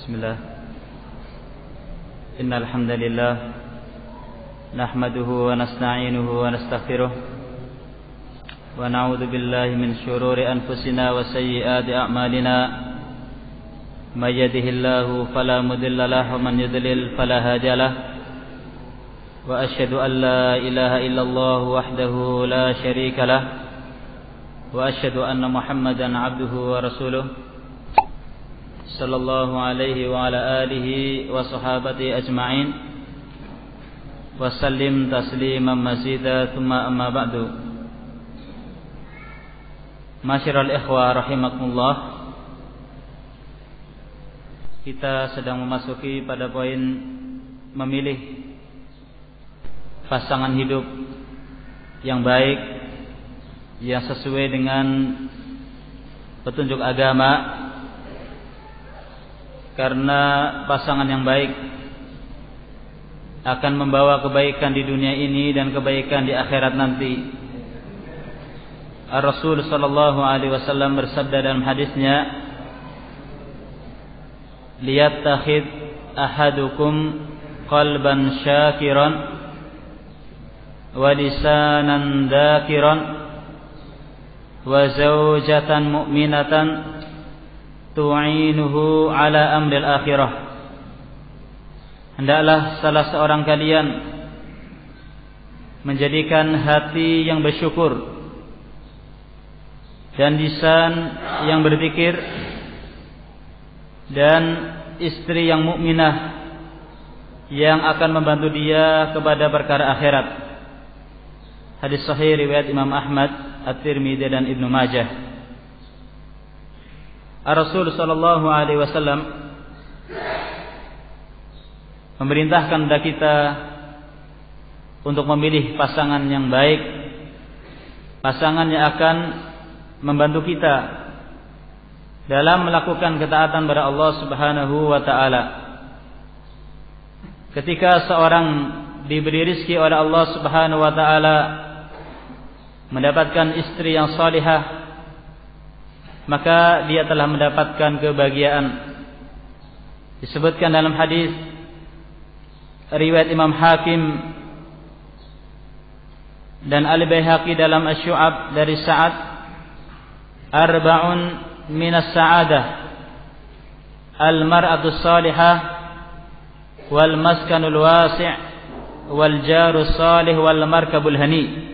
Bismillah. Innal hamdalillah nahmaduhu wa nasta'inuhu wa nastaghfiruh wa na'udzu billahi min shururi anfusina wa sayyiati a'malina. May yahdihillahu fala mudilla lahu wa man yudlil fala hadiya lahu. Wa asyhadu an la ilaha illallah wahdahu la syarika lahu wa asyhadu anna Muhammadan 'abduhu wa rasuluh sallallahu alaihi wa ala alihi wa sahabati ajma'in wa sallim tasliman mazida thumma amma ba'du. Masyiral ikhwah rahimakumullah, kita sedang memasuki pada poin memilih pasangan hidup yang baik, yang sesuai dengan petunjuk agama. Karena pasangan yang baik akan membawa kebaikan di dunia ini dan kebaikan di akhirat nanti. Rasul sallallahu alaihi wasallam bersabda dalam hadisnya, "Liyattakhid ahadukum qalban syakiran wa lisanan dzakiran wa zawjatan mu'minatan tu'inuhu ala amril akhirah." Hendaklah salah seorang kalian menjadikan hati yang bersyukur dan lisan yang berzikir dan istri yang mukminah yang akan membantu dia kepada perkara akhirat. Hadis sahih riwayat Imam Ahmad, At-Tirmidzi dan Ibnu Majah. Rasul sallallahu alaihi wasallam memerintahkan kepada kita untuk memilih pasangan yang baik, pasangan yang akan membantu kita dalam melakukan ketaatan kepada Allah Subhanahu wa taala. Ketika seorang diberi rezeki oleh Allah Subhanahu wa taala mendapatkan istri yang salihah, maka dia telah mendapatkan kebahagiaan. Disebutkan dalam hadis riwayat Imam Hakim dan Al-Baihaqi dalam Asy-Syu'ab dari Sa'ad, arba'un minas sa'adah al-mar'atu salihah wal maskanul wasi' wal jaru salih wal markabul hani.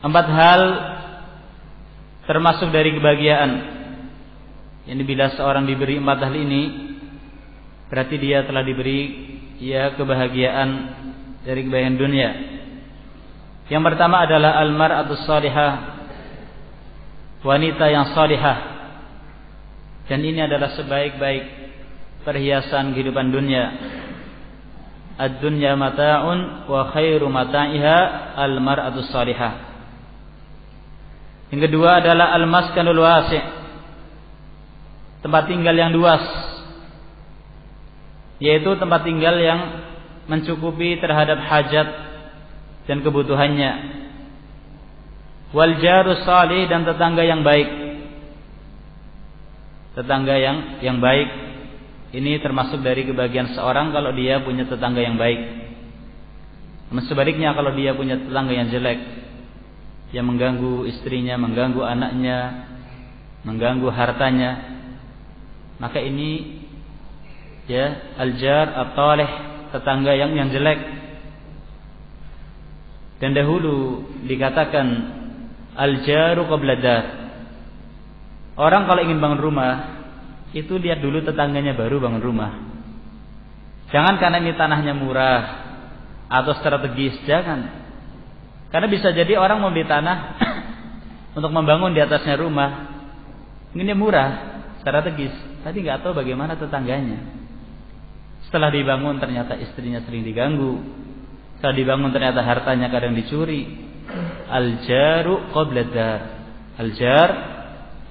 4 hal termasuk dari kebahagiaan. Ini bila seorang diberi 4 hal ini, berarti dia telah diberi kebahagiaan dari kebahagiaan dunia. Yang pertama adalah al-mar'atus salihah, wanita yang salihah. Dan ini adalah sebaik-baik perhiasan kehidupan dunia. Ad-dunya mata'un wa khairu mata'iha al-mar'atus salihah. Yang kedua adalah al-maskanul wasi', tempat tinggal yang luas, yaitu tempat tinggal yang mencukupi terhadap hajat dan kebutuhannya. Wal jaru salih, dan tetangga yang baik. Tetangga yang baik ini termasuk dari kebahagiaan seorang kalau dia punya tetangga yang baik. Namun sebaliknya, kalau dia punya tetangga yang jelek, yang mengganggu istrinya, mengganggu anaknya, mengganggu hartanya, maka ini al-jar at-talih, tetangga yang jelek. Dan dahulu dikatakan al-jaru qabla dar. Orang kalau ingin bangun rumah, itu lihat dulu tetangganya baru bangun rumah. Jangan karena ini tanahnya murah atau strategis, jangan. Karena bisa jadi orang membeli tanah untuk membangun di atasnya rumah, ini murah, strategis, tapi nggak tahu bagaimana tetangganya. Setelah dibangun ternyata istrinya sering diganggu, setelah dibangun ternyata hartanya kadang dicuri. Al-jaru qabla dar, al-jar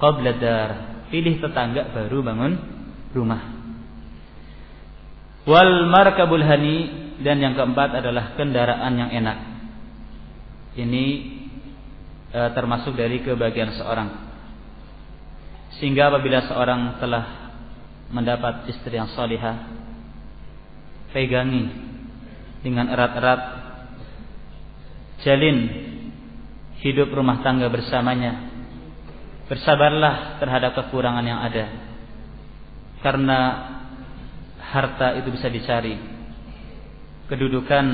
qabla dar. Pilih tetangga baru bangun rumah. Wal markabul hani, dan yang keempat adalah kendaraan yang enak. Ini termasuk dari kebahagiaan seorang. Sehingga apabila seorang telah mendapat istri yang salihah, pegangi dengan erat-erat, jalin hidup rumah tangga bersamanya. Bersabarlah terhadap kekurangan yang ada, karena harta itu bisa dicari, kedudukan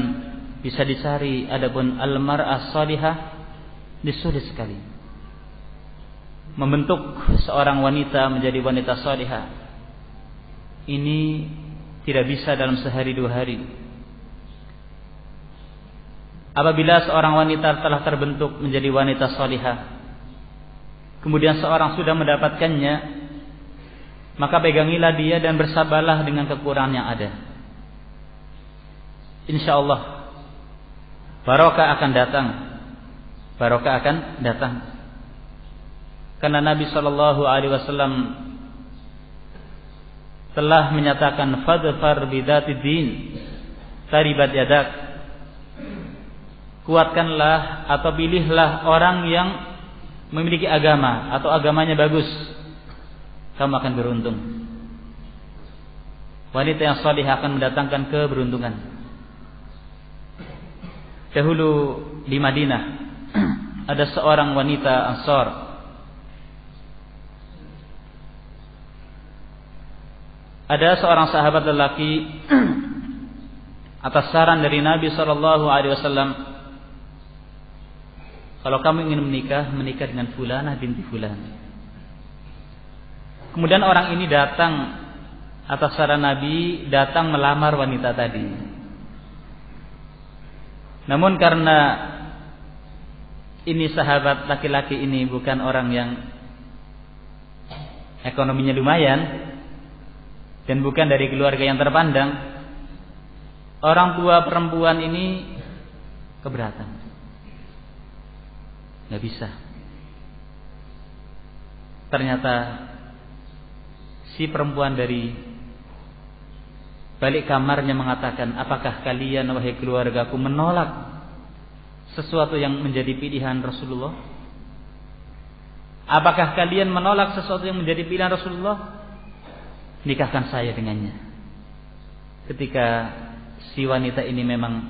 bisa dicari, adapun al-mar'ah salihah disulit sekali. Membentuk seorang wanita menjadi wanita salihah ini tidak bisa dalam sehari dua hari. Apabila seorang wanita telah terbentuk menjadi wanita salihah, kemudian seorang sudah mendapatkannya, maka pegangilah dia dan bersabarlah dengan kekurangan yang ada. InsyaAllah barokah akan datang. Barokah akan datang. Karena Nabi SAW telah menyatakan, fadfar bidzatid din taribat yadak. Kuatkanlah atau pilihlah orang yang memiliki agama atau agamanya bagus, kamu akan beruntung. Wanita yang salihah akan mendatangkan keberuntungan. Dahulu di Madinah ada seorang wanita Ansar. Ada seorang sahabat lelaki atas saran dari Nabi SAW, kalau kamu ingin menikah, menikah dengan fulanah binti fulan. Kemudian orang ini datang atas saran Nabi, datang melamar wanita tadi. Namun karena ini sahabat laki-laki ini bukan orang yang ekonominya lumayan dan bukan dari keluarga yang terpandang, orang tua perempuan ini keberatan. Gak bisa. Ternyata si perempuan dari balik kamarnya mengatakan, apakah kalian wahai keluargaku menolak sesuatu yang menjadi pilihan Rasulullah? Apakah kalian menolak sesuatu yang menjadi pilihan Rasulullah? Nikahkan saya dengannya. Ketika si wanita ini memang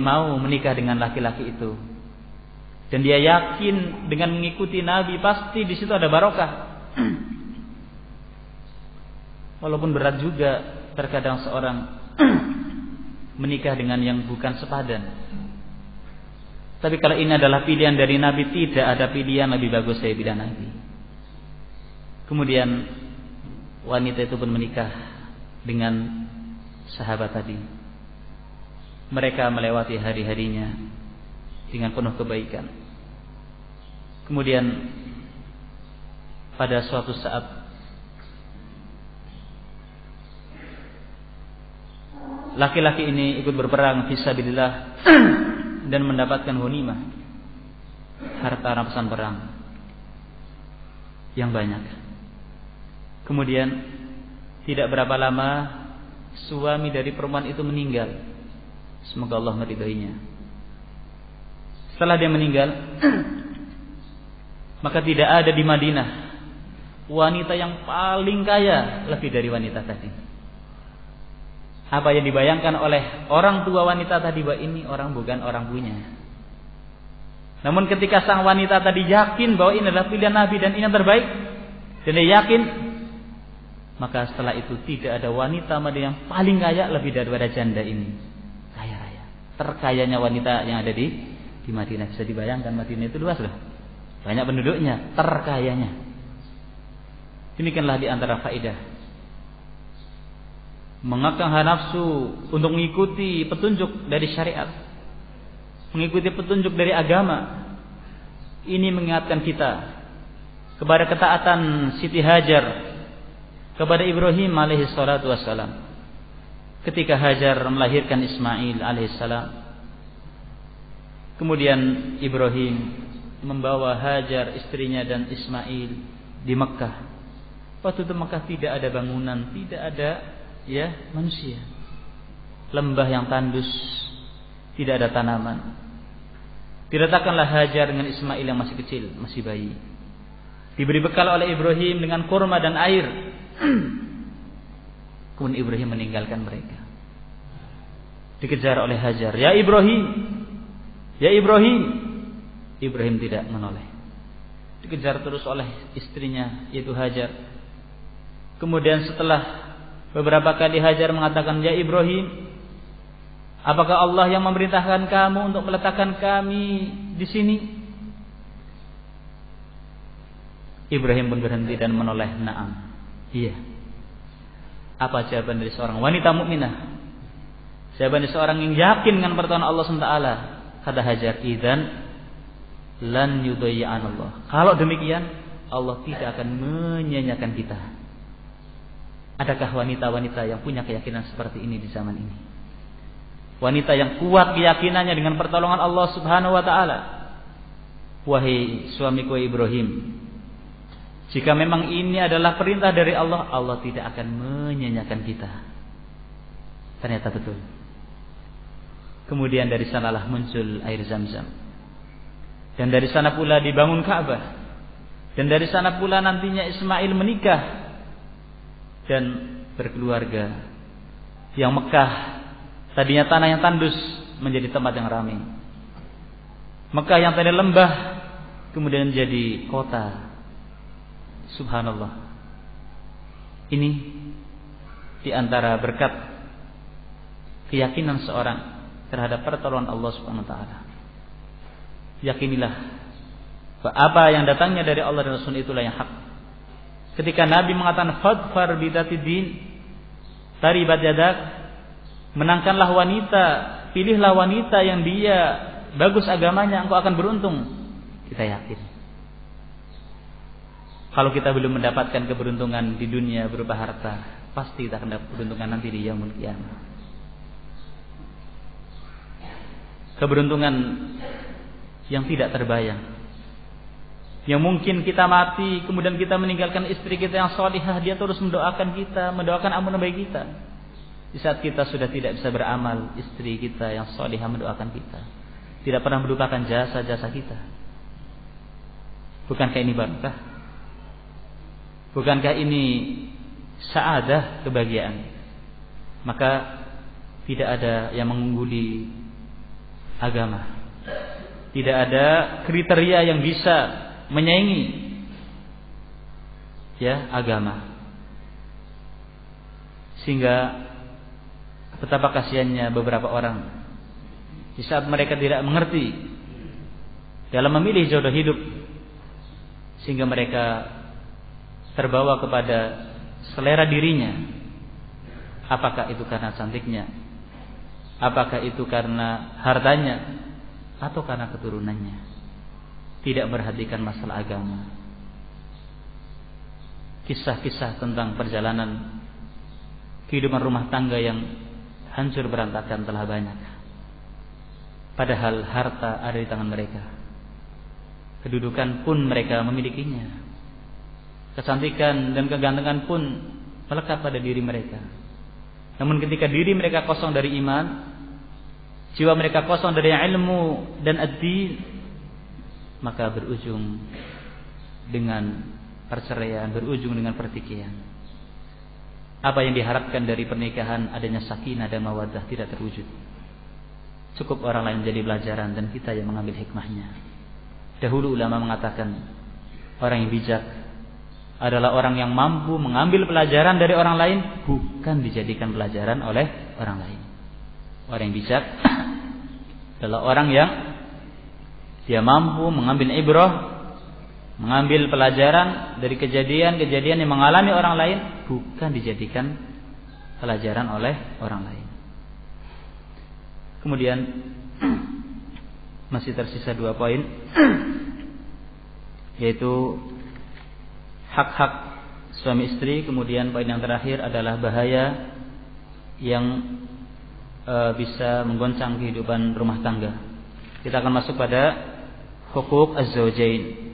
mau menikah dengan laki-laki itu, dan dia yakin dengan mengikuti Nabi pasti di situ ada barokah. Walaupun berat juga terkadang seorang menikah dengan yang bukan sepadan. Tapi kalau ini adalah pilihan dari Nabi, tidak ada pilihan lebih bagus dari pilihan Nabi. Kemudian wanita itu pun menikah dengan sahabat tadi. Mereka melewati hari-harinya dengan penuh kebaikan. Kemudian pada suatu saat laki-laki ini ikut berperang fisabilillah dan mendapatkan ghanimah, harta rampasan perang yang banyak. Kemudian tidak berapa lama suami dari perempuan itu meninggal. Semoga Allah meridainya. Setelah dia meninggal, maka tidak ada di Madinah wanita yang paling kaya lebih dari wanita tadi. Apa yang dibayangkan oleh orang tua wanita tadi, bahwa ini orang bukan orang punya. Namun ketika sang wanita tadi yakin bahwa ini adalah pilihan Nabi dan ini yang terbaik, dan dia yakin, maka setelah itu tidak ada wanita Madinah yang paling kaya lebih daripada janda ini. Kaya raya, terkayanya wanita yang ada di Madinah. Bisa dibayangkan Madinah itu luas loh, banyak penduduknya, terkayanya. Demikianlah di antara faedah mengekang hawa nafsu untuk mengikuti petunjuk dari syariat, mengikuti petunjuk dari agama. Ini mengingatkan kita kepada ketaatan Siti Hajar kepada Ibrahim alaihi salatu wassalam. Ketika Hajar melahirkan Ismail alaihissalam, kemudian Ibrahim membawa Hajar istrinya dan Ismail di Mekah. Waktu itu Mekah tidak ada bangunan, tidak ada manusia, lembah yang tandus, tidak ada tanaman. Diletakkanlah Hajar dengan Ismail yang masih kecil, masih bayi. Diberi bekal oleh Ibrahim dengan kurma dan air. Kemudian Ibrahim meninggalkan mereka. Dikejar oleh Hajar, "Ya Ibrahim, ya Ibrahim." Ibrahim tidak menoleh. Dikejar terus oleh istrinya, yaitu Hajar. Kemudian setelah beberapa kali Hajar mengatakan, "Ya Ibrahim, apakah Allah yang memerintahkan kamu untuk meletakkan kami di sini?" Ibrahim pun berhenti dan menoleh, "Na'am." Iya. Apa jawaban dari seorang wanita mukminah? Jawaban dari seorang yang yakin dengan pertolongan Allah SWT. Kata Hajar, "Idzan lan yudayyi'an Allah." Kalau demikian, Allah tidak akan menyia-nyiakan kita. Adakah wanita-wanita yang punya keyakinan seperti ini di zaman ini? Wanita yang kuat keyakinannya dengan pertolongan Allah Subhanahu wa taala. Wahai suamiku Ibrahim, jika memang ini adalah perintah dari Allah, Allah tidak akan menyia-nyiakan kita. Ternyata betul. Kemudian dari sanalah muncul air Zam-Zam. Dan dari sana pula dibangun Ka'bah. Dan dari sana pula nantinya Ismail menikah dan berkeluarga. Yang Mekah tadinya tanah yang tandus menjadi tempat yang ramai. Mekah yang tadi lembah kemudian menjadi kota. Subhanallah. Ini di antara berkat keyakinan seorang terhadap pertolongan Allah Subhanahu wa taala. Yakinilah bahwa apa yang datangnya dari Allah dan Rasul itulah yang hak. Ketika Nabi mengatakan fadfar bidzatid din taribat yadak, menangkanlah wanita, pilihlah wanita yang dia bagus agamanya, engkau akan beruntung. Kita yakin. Kalau kita belum mendapatkan keberuntungan di dunia berupa harta, pasti kita akan dapat keberuntungan nanti di yaumul qiyamah. Keberuntungan yang tidak terbayang. Yang mungkin kita mati, kemudian kita meninggalkan istri kita yang salihah, dia terus mendoakan kita, mendoakan ampunan bagi kita. Di saat kita sudah tidak bisa beramal, istri kita yang salihah mendoakan kita, tidak pernah melupakan jasa-jasa kita. Bukankah ini barakah? Bukankah ini sa'adah, kebahagiaan? Maka tidak ada yang mengungguli agama. Tidak ada kriteria yang bisa menyaingi agama. Sehingga betapa kasihannya beberapa orang di saat mereka tidak mengerti dalam memilih jodoh hidup, sehingga mereka terbawa kepada selera dirinya. Apakah itu karena cantiknya? Apakah itu karena hartanya? Atau karena keturunannya? Tidak memperhatikan masalah agama. Kisah-kisah tentang perjalanan kehidupan rumah tangga yang hancur berantakan telah banyak. Padahal harta ada di tangan mereka. Kedudukan pun mereka memilikinya. Kecantikan dan kegantengan pun melekat pada diri mereka. Namun ketika diri mereka kosong dari iman, jiwa mereka kosong dari ilmu dan ad-din, maka berujung dengan perceraian, berujung dengan pertikaian. Apa yang diharapkan dari pernikahan, adanya sakinah dan mawaddah, tidak terwujud. Cukup orang lain menjadi pelajaran dan kita yang mengambil hikmahnya. Dahulu ulama mengatakan, orang yang bijak adalah orang yang mampu mengambil pelajaran dari orang lain, bukan dijadikan pelajaran oleh orang lain. Orang yang bijak adalah orang yang dia mampu mengambil ibrah, mengambil pelajaran dari kejadian-kejadian yang mengalami orang lain, bukan dijadikan pelajaran oleh orang lain. Kemudian masih tersisa 2 poin, yaitu hak-hak suami istri. Kemudian poin yang terakhir adalah bahaya yang bisa menggoncang kehidupan rumah tangga. Kita akan masuk pada hukuk az-zawjain,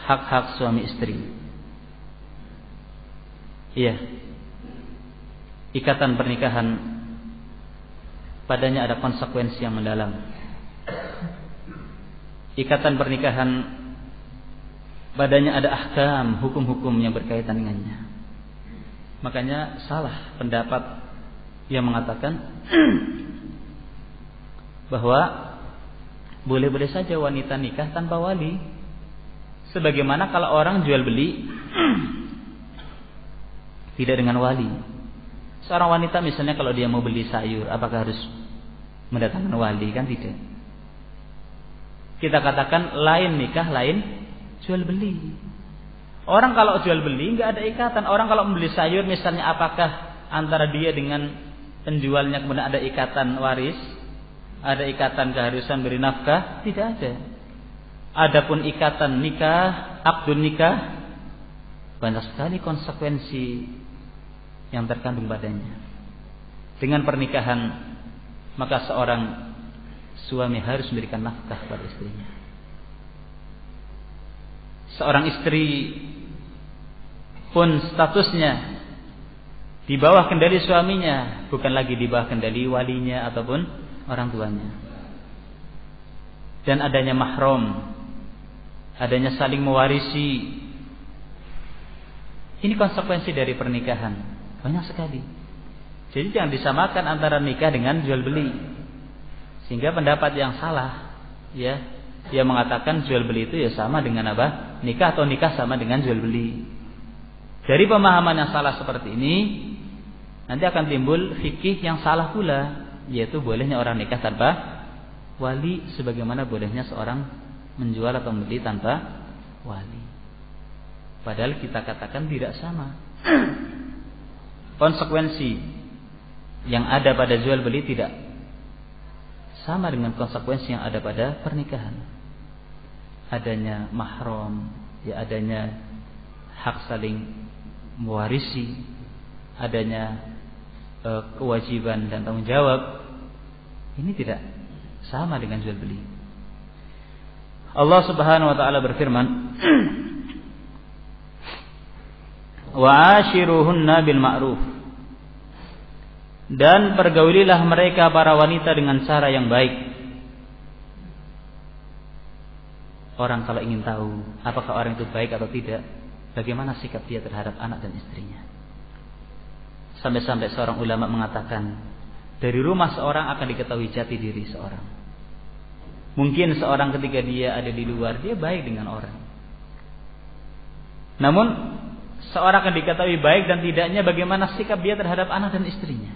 hak-hak suami istri. Iya, ikatan pernikahan padanya ada konsekuensi yang mendalam. Ikatan pernikahan padanya ada ahkam, hukum-hukum yang berkaitan dengannya. Makanya salah pendapat yang mengatakan bahwa boleh-boleh saja wanita nikah tanpa wali. Sebagaimana kalau orang jual beli tidak dengan wali. Seorang wanita misalnya kalau dia mau beli sayur, apakah harus mendatangkan wali? Kan tidak. Kita katakan lain nikah, lain jual beli. Orang kalau jual beli nggak ada ikatan. Orang kalau membeli sayur misalnya, apakah antara dia dengan penjualnya kemudian ada ikatan waris, ada ikatan keharusan beri nafkah? Tidak ada. Adapun ikatan nikah, akdun nikah, banyak sekali konsekuensi yang terkandung padanya. Dengan pernikahan, maka seorang suami harus memberikan nafkah pada istrinya. Seorang istri pun statusnya di bawah kendali suaminya, bukan lagi di bawah kendali walinya ataupun orang tuanya. Dan adanya mahram, adanya saling mewarisi, ini konsekuensi dari pernikahan. Banyak sekali. Jadi jangan disamakan antara nikah dengan jual beli. Sehingga pendapat yang salah, ya, yang mengatakan jual beli itu ya sama dengan apa? Nikah, atau nikah sama dengan jual beli. Dari pemahaman yang salah seperti ini, nanti akan timbul fikih yang salah pula, yaitu bolehnya orang nikah tanpa wali, sebagaimana bolehnya seorang menjual atau membeli tanpa wali. Padahal kita katakan tidak sama. Konsekuensi yang ada pada jual beli tidak sama dengan konsekuensi yang ada pada pernikahan. Adanya mahram, ya, adanya hak saling mewarisi, adanya kewajiban dan tanggung jawab, ini tidak sama dengan jual beli. Allah Subhanahu wa taala berfirman, wa ashiruhunna bil ma'ruf, dan pergaulilah mereka para wanita dengan cara yang baik. Orang kalau ingin tahu apakah orang itu baik atau tidak, bagaimana sikap dia terhadap anak dan istrinya. Sampai-sampai seorang ulama mengatakan, dari rumah seorang akan diketahui jati diri seorang. Mungkin seorang ketika dia ada di luar, dia baik dengan orang. Namun seorang akan diketahui baik dan tidaknya bagaimana sikap dia terhadap anak dan istrinya.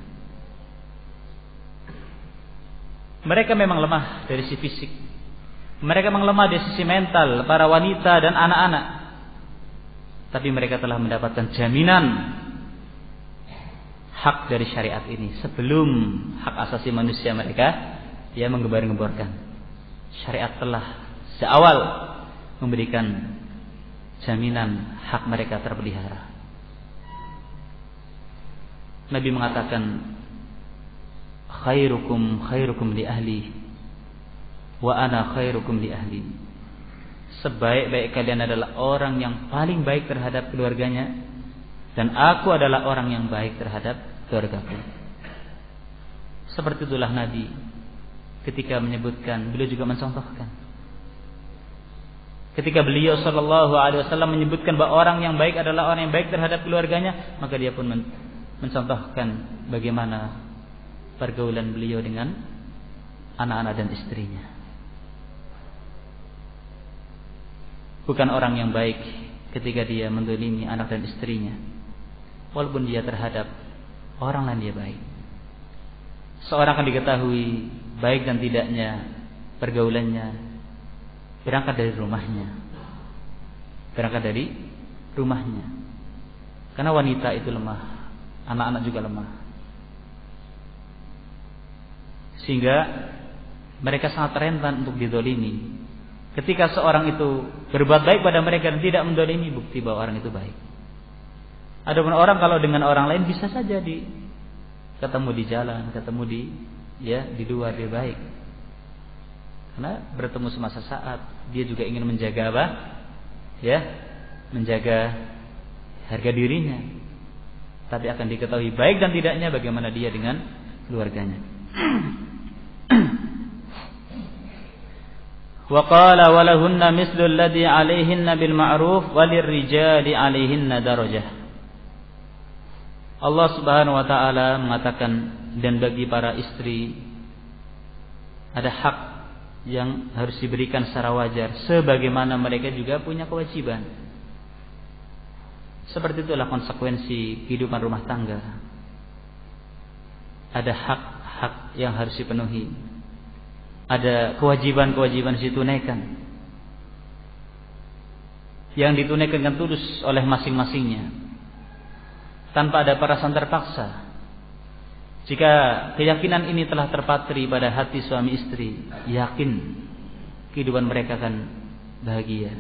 Mereka memang lemah dari sisi fisik, mereka memang lemah dari sisi mental, para wanita dan anak-anak. Tapi mereka telah mendapatkan jaminan hak dari syariat ini sebelum hak asasi manusia mereka dia menggembar-gemborkan. Syariat telah seawal memberikan jaminan hak mereka terpelihara. Nabi mengatakan, khairukum li ahli wa ana khairukum li ahli. Sebaik-baik kalian adalah orang yang paling baik terhadap keluarganya, dan aku adalah orang yang baik terhadap keluargaku. Seperti itulah Nabi ketika menyebutkan, beliau juga mencontohkan. Ketika beliau sallallahu alaihi wasallam menyebutkan bahwa orang yang baik adalah orang yang baik terhadap keluarganya, maka dia pun mencontohkan bagaimana pergaulan beliau dengan anak-anak dan istrinya. Bukan orang yang baik ketika dia mendolimi anak dan istrinya, walaupun dia terhadap orang lain dia baik. Seorang akan diketahui baik dan tidaknya pergaulannya berangkat dari rumahnya. Berangkat dari rumahnya. Karena wanita itu lemah, anak-anak juga lemah. Sehingga mereka sangat rentan untuk didolimi. Ketika seorang itu berbuat baik pada mereka dan tidak mendolimi, bukti bahwa orang itu baik. Adapun orang kalau dengan orang lain bisa saja ketemu di jalan, ketemu di luar dia baik. Karena bertemu semasa saat, dia juga ingin menjaga apa? Ya, menjaga harga dirinya. Tapi akan diketahui baik dan tidaknya bagaimana dia dengan keluarganya. Wa qala wa lahunna mislu alladhi 'alayhinna bil ma'ruf walirrijali 'alayhinna darajah. Allah Subhanahu wa taala mengatakan, dan bagi para istri ada hak yang harus diberikan secara wajar, sebagaimana mereka juga punya kewajiban. Seperti itulah konsekuensi kehidupan rumah tangga. Ada hak-hak yang harus dipenuhi, ada kewajiban-kewajiban yang ditunaikan, yang ditunaikan dengan tulus oleh masing-masingnya, tanpa ada perasaan terpaksa. Jika keyakinan ini telah terpatri pada hati suami istri, yakin kehidupan mereka akan bahagia,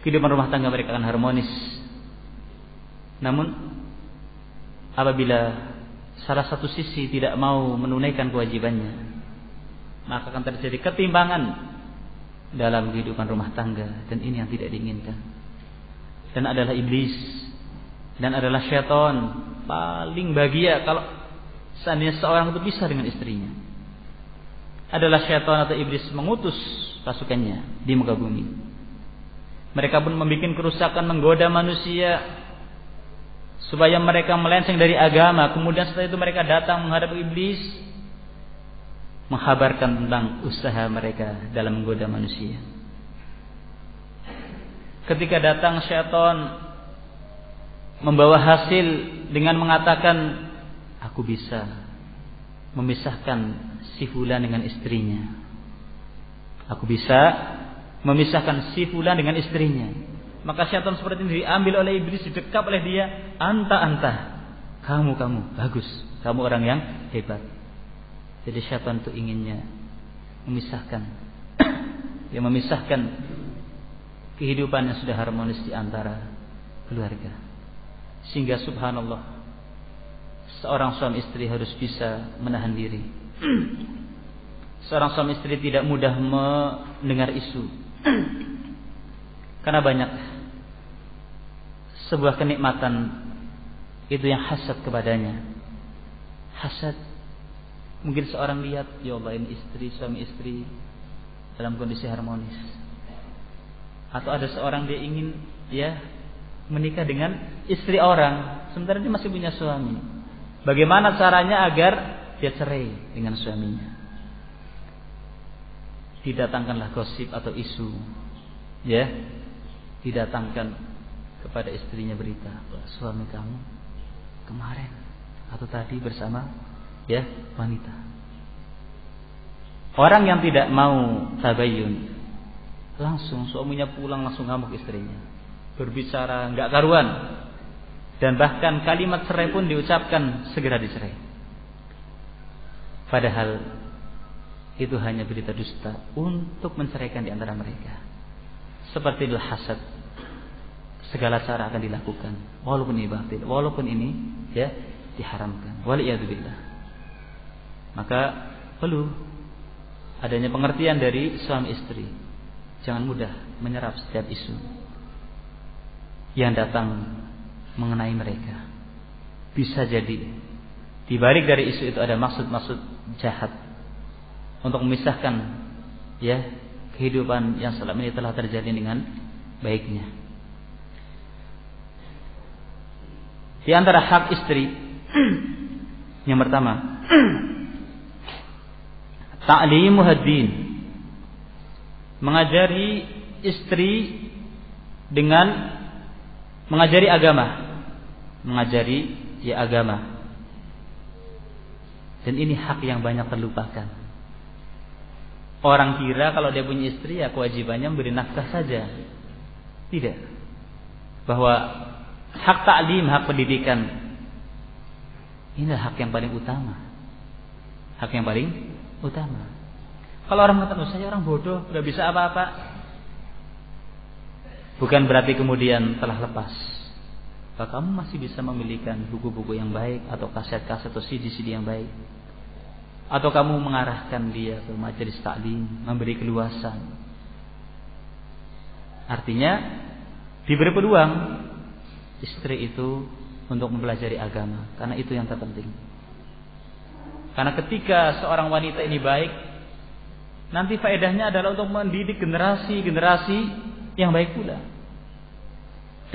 kehidupan rumah tangga mereka akan harmonis. Namun apabila salah satu sisi tidak mau menunaikan kewajibannya, maka akan terjadi ketimpangan dalam kehidupan rumah tangga, dan ini yang tidak diinginkan. Dan adalah iblis dan adalah syaitan paling bahagia kalau seandainya seorang itu bisa dengan istrinya. Adalah syaitan atau iblis mengutus pasukannya di muka bumi. Mereka pun membuat kerusakan, menggoda manusia supaya mereka melenceng dari agama. Kemudian setelah itu mereka datang menghadap iblis, menghabarkan tentang usaha mereka dalam menggoda manusia. Ketika datang syaitan membawa hasil dengan mengatakan, aku bisa memisahkan si fulan dengan istrinya, aku bisa memisahkan si fulan dengan istrinya. Maka syaitan seperti ini diambil oleh iblis, didekap oleh dia. Anta, kamu bagus, kamu orang yang hebat. Jadi syaitan itu inginnya memisahkan, yang memisahkan kehidupan yang sudah harmonis di antara keluarga. Sehingga subhanallah, seorang suami istri harus bisa menahan diri. Seorang suami istri tidak mudah mendengar isu, karena banyak sebuah kenikmatan itu yang hasad kepadanya. Hasad, mungkin seorang lihat, ya Allah, ini istri, suami istri dalam kondisi harmonis. Atau ada seorang dia ingin menikah dengan istri orang, sementara dia masih punya suami. Bagaimana caranya agar dia cerai dengan suaminya? Didatangkanlah gosip atau isu, didatangkan kepada istrinya berita, suami kamu kemarin atau tadi bersama wanita. Orang yang tidak mau tabayyun, langsung suaminya pulang langsung ngamuk istrinya, berbicara enggak karuan, dan bahkan kalimat cerai pun diucapkan segera dicerai. Padahal itu hanya berita dusta untuk menceraikan di antara mereka. Seperti itulah hasad, segala cara akan dilakukan walaupun ini batil, walaupun ini diharamkan. Waliyadzubillah. Maka perlu adanya pengertian dari suami istri. Jangan mudah menyerap setiap isu yang datang mengenai mereka. Bisa jadi di balik dari isu itu ada maksud-maksud jahat untuk memisahkan kehidupan yang selama ini telah terjadi dengan baiknya. Di antara hak istri yang pertama, ta'limu had-din, mengajari istri dengan mengajari agama, agama. Dan ini hak yang banyak terlupakan. Orang kira kalau dia punya istri kewajibannya memberi nafkah saja. Tidak. Bahwa hak ta'lim, hak pendidikan, inilah hak yang paling utama. Hak yang paling utama. Kalau orang mengatakan, saya orang bodoh, gak bisa apa-apa, bukan berarti kemudian telah lepas. Bahwa kamu masih bisa memiliki buku-buku yang baik, atau kaset-kaset atau CD-CD yang baik, atau kamu mengarahkan dia ke majelis taklim, memberi keluasan. Artinya diberi peluang istri itu untuk mempelajari agama, karena itu yang terpenting. Karena ketika seorang wanita ini baik, nanti faedahnya adalah untuk mendidik generasi yang baik pula.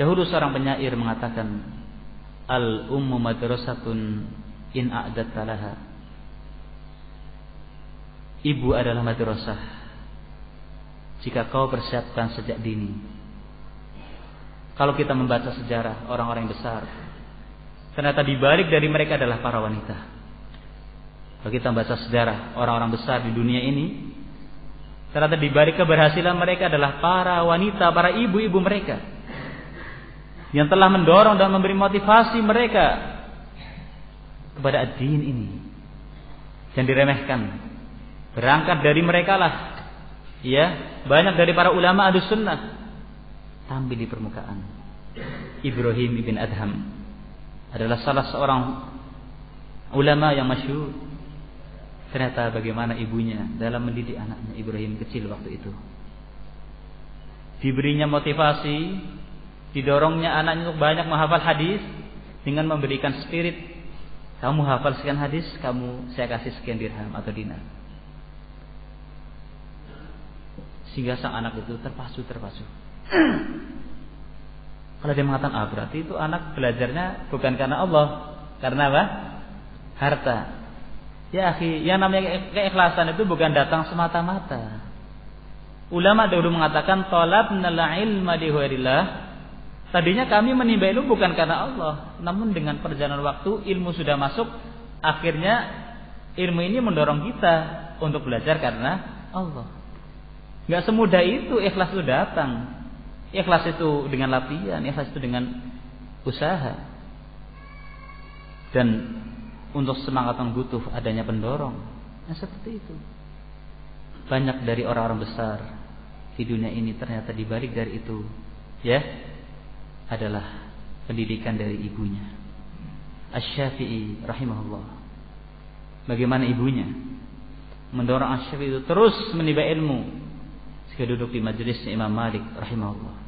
Dahulu seorang penyair mengatakan, Al-ummu madrasatun in a'datta laha. Ibu adalah madrasah jika kau persiapkan sejak dini. Kalau kita membaca sejarah orang-orang yang besar, ternyata di balik dari mereka adalah para wanita. Kalau kita membaca sejarah orang-orang besar di dunia ini, ternyata di balik keberhasilan mereka adalah para wanita, para ibu-ibu mereka yang telah mendorong dan memberi motivasi mereka kepada ad-din ini. Dan diremehkan. Berangkat dari mereka lah, ya, banyak dari para ulama Ahlus Sunnah tampil di permukaan. Ibrahim ibn Adham adalah salah seorang ulama yang masyhur. Ternyata bagaimana ibunya dalam mendidik anaknya Ibrahim kecil waktu itu. Diberinya motivasi, didorongnya anaknya untuk banyak menghafal hadis dengan memberikan spirit. Kamu hafal sekian hadis, saya kasih sekian dirham atau dinar. Sehingga sang anak itu terpacu. Kalau dia mengatakan berarti itu anak belajarnya bukan karena Allah, karena apa? Harta. Ya akhi, yang namanya keikhlasan itu bukan datang semata-mata. Ulama dahulu mengatakan talabnal ilma li ghairillah. Tadinya kami menimba ilmu bukan karena Allah, namun dengan perjalanan waktu ilmu sudah masuk, akhirnya ilmu ini mendorong kita untuk belajar karena Allah. Gak semudah itu ikhlas itu datang. Ikhlas itu dengan latihan, ikhlas itu dengan usaha. Dan untuk semangat butuh adanya pendorong. Nah seperti itu. Banyak dari orang-orang besar di dunia ini ternyata dibalik dari itu, ya, adalah pendidikan dari ibunya. Asy-Syafi'i rahimahullah. Bagaimana ibunya mendorong Asy-Syafi'i itu terus menimba ilmu. Jika duduk di majelis Imam Malik rahimahullah.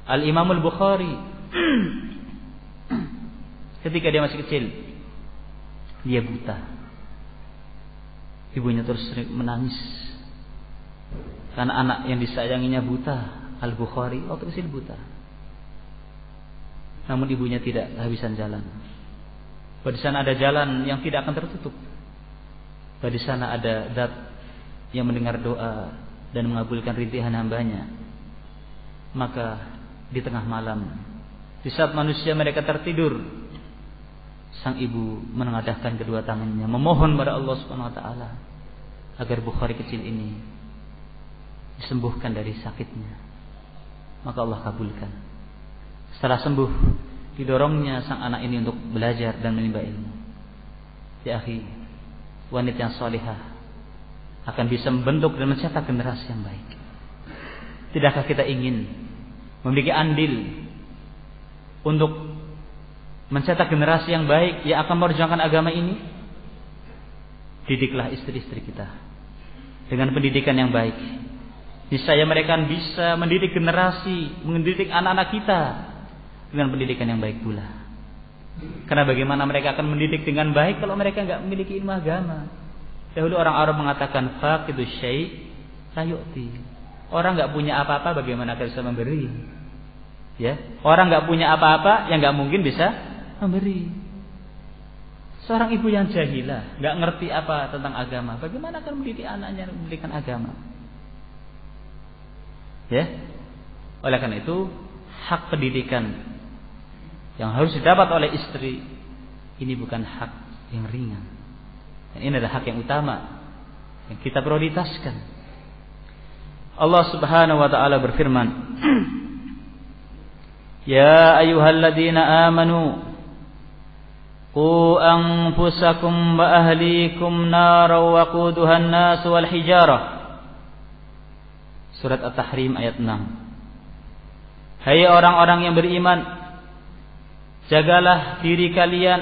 Al-Imam Al-Bukhari ketika dia masih kecil dia buta. Ibunya terus sering menangis karena anak yang disayanginya buta. Al-Bukhari waktu kecil buta. Namun ibunya tidak kehabisan jalan. Di sana ada jalan yang tidak akan tertutup. Di sana ada zat yang mendengar doa dan mengabulkan rintihan hambanya. Maka di tengah malam, di saat manusia mereka tertidur, sang ibu menengadahkan kedua tangannya memohon kepada Allah Subhanahu wa taala agar Bukhari kecil ini disembuhkan dari sakitnya. Maka Allah kabulkan. Setelah sembuh, didorongnya sang anak ini untuk belajar dan menimba ilmu. Ya akhi, wanita yang salihah akan bisa membentuk dan mencetak generasi yang baik. Tidakkah kita ingin memiliki andil untuk mencetak generasi yang baik yang akan memperjuangkan agama ini? Didiklah istri-istri kita dengan pendidikan yang baik. Niscaya mereka bisa mendidik generasi, mendidik anak-anak kita dengan pendidikan yang baik pula. Karena bagaimana mereka akan mendidik dengan baik kalau mereka enggak memiliki ilmu agama? Dahulu orang Arab mengatakan faqidu syai' la yu'ti. Orang enggak punya apa-apa bagaimana akan bisa memberi? Ya, orang enggak punya apa-apa yang enggak mungkin bisa memberi. Seorang ibu yang jahilah, enggak ngerti apa tentang agama, bagaimana akan mendidik anaknya memberikan agama? Ya. Oleh karena itu, hak pendidikan yang harus didapat oleh istri ini bukan hak yang ringan. Dan ini adalah hak yang utama yang kita prioritaskan. Allah Subhanahu wa taala berfirman, Ya ayyuhalladzina amanu qu anfusakum wa ahlikum nara wa quduhan nas wal hijarah. Surat At-Tahrim ayat 6. Hai orang-orang yang beriman, jagalah diri kalian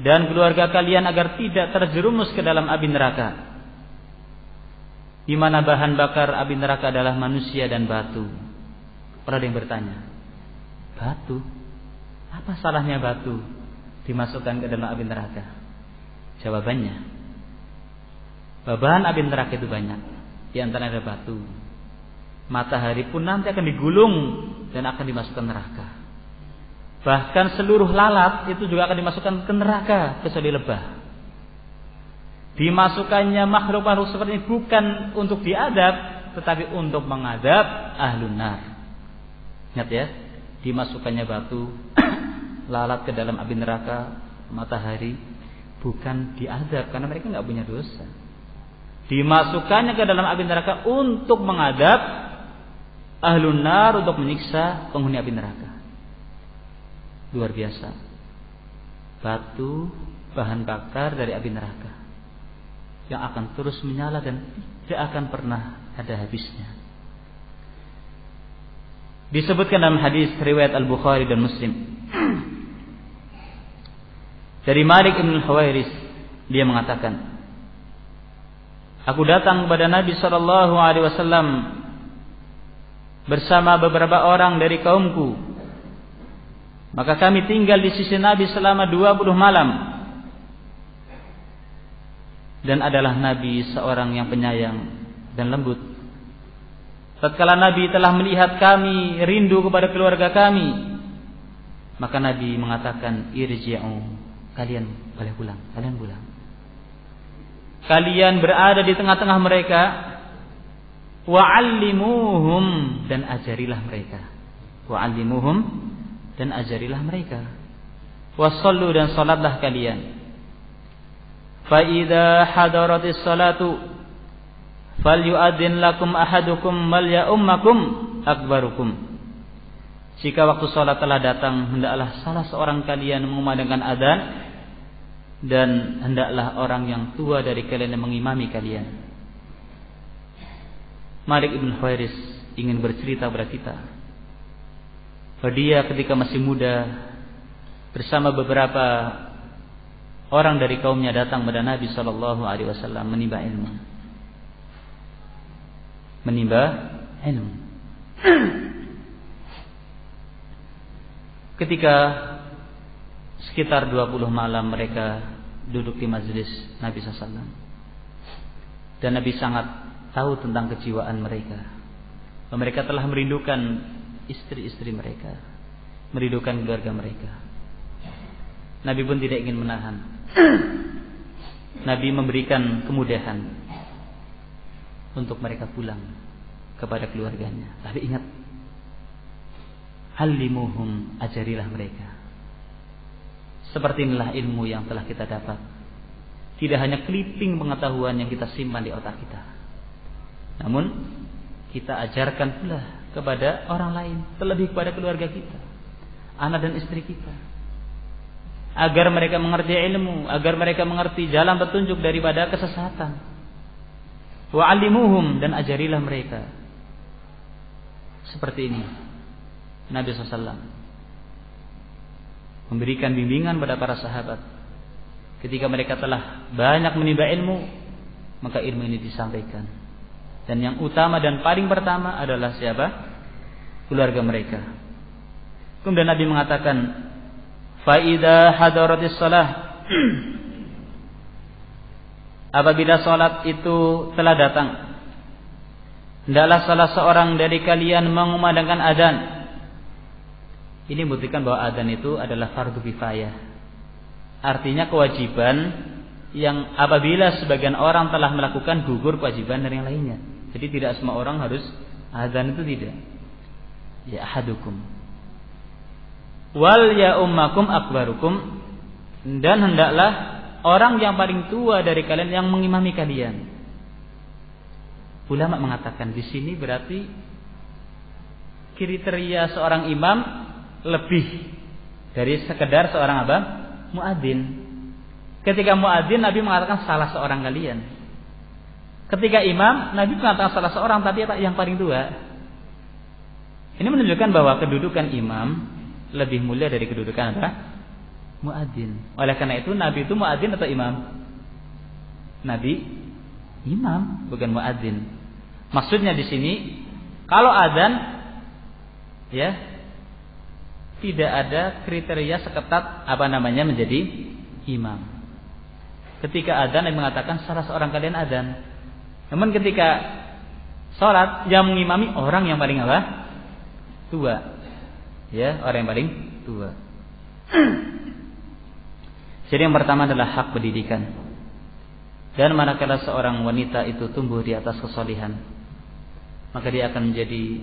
dan keluarga kalian agar tidak terjerumus ke dalam api neraka, di mana bahan bakar api neraka adalah manusia dan batu. Pernah ada yang bertanya, batu? Apa salahnya batu dimasukkan ke dalam api neraka? Jawabannya, bahan api neraka itu banyak. Di antaranya ada batu. Matahari pun nanti akan digulung dan akan dimasukkan neraka. Bahkan seluruh lalat itu juga akan dimasukkan ke neraka kecuali lebah. Dimasukkannya makhluk-makhluk seperti ini bukan untuk diadab, tetapi untuk mengadab ahlun nar. Ingat ya, dimasukkannya batu, lalat ke dalam api neraka, matahari, bukan diadab karena mereka nggak punya dosa. Dimasukkannya ke dalam api neraka untuk mengadab ahlun nar, untuk menyiksa penghuni api neraka. Luar biasa. Batu bahan bakar dari api neraka yang akan terus menyala dan tidak akan pernah ada habisnya. Disebutkan dalam hadis riwayat Al-Bukhari dan Muslim dari Malik ibn Huwairis, dia mengatakan, aku datang kepada Nabi sallallahu alaihi wasallam bersama beberapa orang dari kaumku. Maka kami tinggal di sisi Nabi selama 20 malam. Dan adalah Nabi seorang yang penyayang dan lembut. Tatkala Nabi telah melihat kami rindu kepada keluarga kami, maka Nabi mengatakan, irji'u, kalian boleh pulang, kalian pulang. Kalian berada di tengah-tengah mereka, wa'allimuhum, dan ajarilah mereka. Wa'allimuhum, dan ajarilah mereka. Wassallu, dan salatlah kalian. Fa idza hadaratis salatu falyu'adzin lakum ahadukum mal ya'ummakum akbarukum. Jika waktu salat telah datang, hendaklah salah seorang kalian mengumandangkan adzan, dan hendaklah orang yang tua dari kalian yang mengimami kalian. Malik ibn Huwairis ingin bercerita kepada kita bahwa dia ketika masih muda bersama beberapa orang dari kaumnya datang kepada Nabi sallallahu alaihi wasallam menimba ilmu. Ketika sekitar 20 malam mereka duduk di majelis Nabi SAW, dan Nabi sangat tahu tentang kejiwaan mereka. Mereka telah merindukan istri-istri mereka, merindukan keluarga mereka. Nabi pun tidak ingin menahan. Nabi memberikan kemudahan untuk mereka pulang kepada keluarganya. Tapi ingat, allimuhum, ajarilah mereka. Seperti inilah ilmu yang telah kita dapat. Tidak hanya clipping pengetahuan yang kita simpan di otak kita, namun kita ajarkan pula kepada orang lain, terlebih kepada keluarga kita, anak dan istri kita, agar mereka mengerti ilmu, agar mereka mengerti jalan petunjuk daripada kesesatan. Wa'allimuhum, dan ajarilah mereka. Seperti ini Nabi SAW memberikan bimbingan pada para sahabat. Ketika mereka telah banyak menimba ilmu, maka ilmu ini disampaikan. Dan yang utama dan paling pertama adalah siapa? Keluarga mereka. Kemudian Nabi mengatakan, fa idza hadaratis shalah, apabila salat itu telah datang, hendaklah salah seorang dari kalian mengumandangkan adzan. Ini membuktikan bahwa adzan itu adalah fardu kifayah. Artinya kewajiban yang apabila sebagian orang telah melakukan, gugur kewajiban dari yang lainnya. Jadi tidak semua orang harus adzan, itu tidak. Ya ahadukum wal ya ummakum akbarukum, dan hendaklah orang yang paling tua dari kalian yang mengimami kalian. Ulama mengatakan di sini berarti kriteria seorang imam lebih dari sekedar seorang apa? Muadzin. Ketika muadzin, Nabi mengatakan salah seorang kalian. Ketika imam, Nabi mengatakan salah seorang, tapi yang paling tua. Ini menunjukkan bahwa kedudukan imam lebih mulia dari kedudukan apa? Muadzin. Oleh karena itu, Nabi itu muadzin atau imam? Nabi imam, bukan muadzin. Maksudnya di sini, kalau adzan, ya, tidak ada kriteria seketat apa namanya menjadi imam. Ketika adzan, Nabi mengatakan salah seorang kalian adzan. Namun ketika sholat, yang mengimami orang yang paling apa? Tua. Ya, orang yang paling tua. Jadi yang pertama adalah hak pendidikan. Dan manakala seorang wanita itu tumbuh di atas kesalihan, maka dia akan menjadi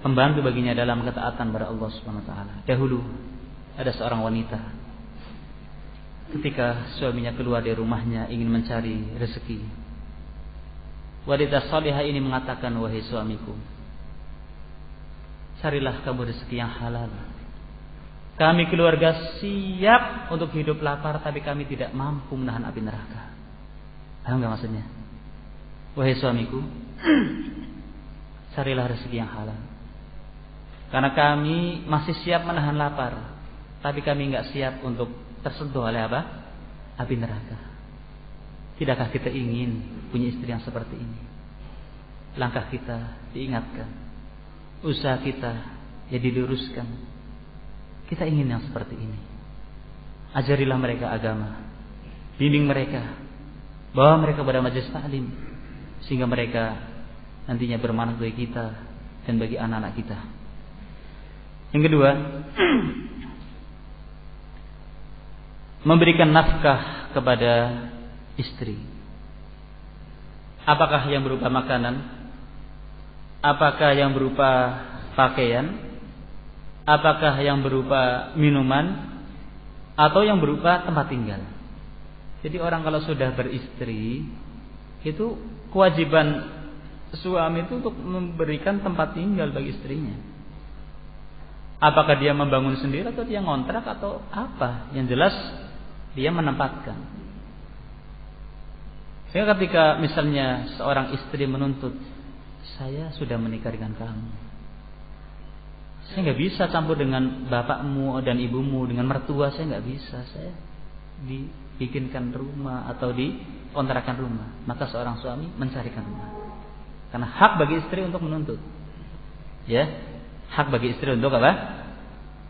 pembantu baginya dalam ketaatan pada Allah Subhanahu wa taala. Dahulu ada seorang wanita, ketika suaminya keluar dari rumahnya ingin mencari rezeki, wanita salihah ini mengatakan, wahai suamiku, carilah kamu rezeki yang halal. Kami keluarga siap untuk hidup lapar, tapi kami tidak mampu menahan api neraka. Paham gak maksudnya? Wahai suamiku, carilah rezeki yang halal. Karena kami masih siap menahan lapar, tapi kami gak siap untuk tersentuh oleh apa? Api neraka. Tidakkah kita ingin punya istri yang seperti ini? Langkah kita diingatkan, usaha kita ya diluruskan. Kita ingin yang seperti ini. Ajarilah mereka agama, bimbing mereka, bawa mereka pada majelis taklim, sehingga mereka nantinya bermanfaat bagi kita dan bagi anak-anak kita. Yang kedua, memberikan nafkah kepada istri. Apakah yang berupa makanan? Apakah yang berupa pakaian? Apakah yang berupa minuman? Atau yang berupa tempat tinggal? Jadi orang kalau sudah beristri, itu kewajiban suami itu untuk memberikan tempat tinggal bagi istrinya. Apakah dia membangun sendiri atau dia ngontrak atau apa? Yang jelas dia menempatkan. Sehingga ketika misalnya seorang istri menuntut, saya sudah menikah dengan kamu, saya nggak bisa campur dengan bapakmu dan ibumu, dengan mertua saya nggak bisa. Saya dibikinkan rumah atau dikontrakan rumah. Maka seorang suami mencarikan rumah. Karena hak bagi istri untuk menuntut. Ya, hak bagi istri untuk apa?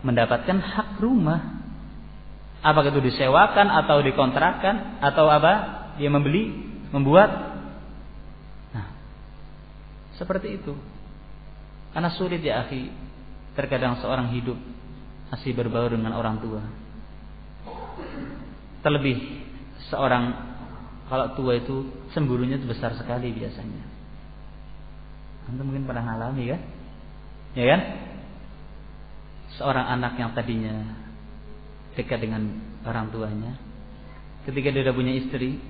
Mendapatkan hak rumah. Apakah itu disewakan atau dikontrakkan atau apa? Dia membeli, membuat. Nah, seperti itu. Karena sulit ya akhi. Terkadang seorang hidup masih berbaur dengan orang tua. Terlebih seorang kalau tua itu cemburunya itu besar sekali biasanya. Anda mungkin pernah alami kan? Ya kan? Seorang anak yang tadinya dekat dengan orang tuanya, ketika dia sudah punya istri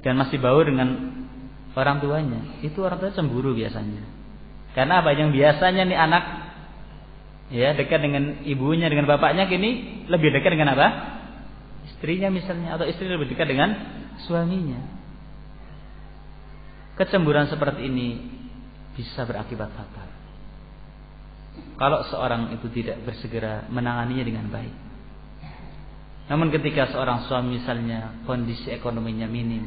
dan masih baur dengan orang tuanya, itu orang tua cemburu biasanya. Karena apa? Yang biasanya nih anak ya dekat dengan ibunya, dengan bapaknya, kini lebih dekat dengan apa? Istrinya misalnya, atau istri lebih dekat dengan suaminya. Kecemburuan seperti ini bisa berakibat fatal kalau seorang itu tidak bersegera menanganinya dengan baik. Namun ketika seorang suami misalnya kondisi ekonominya minim,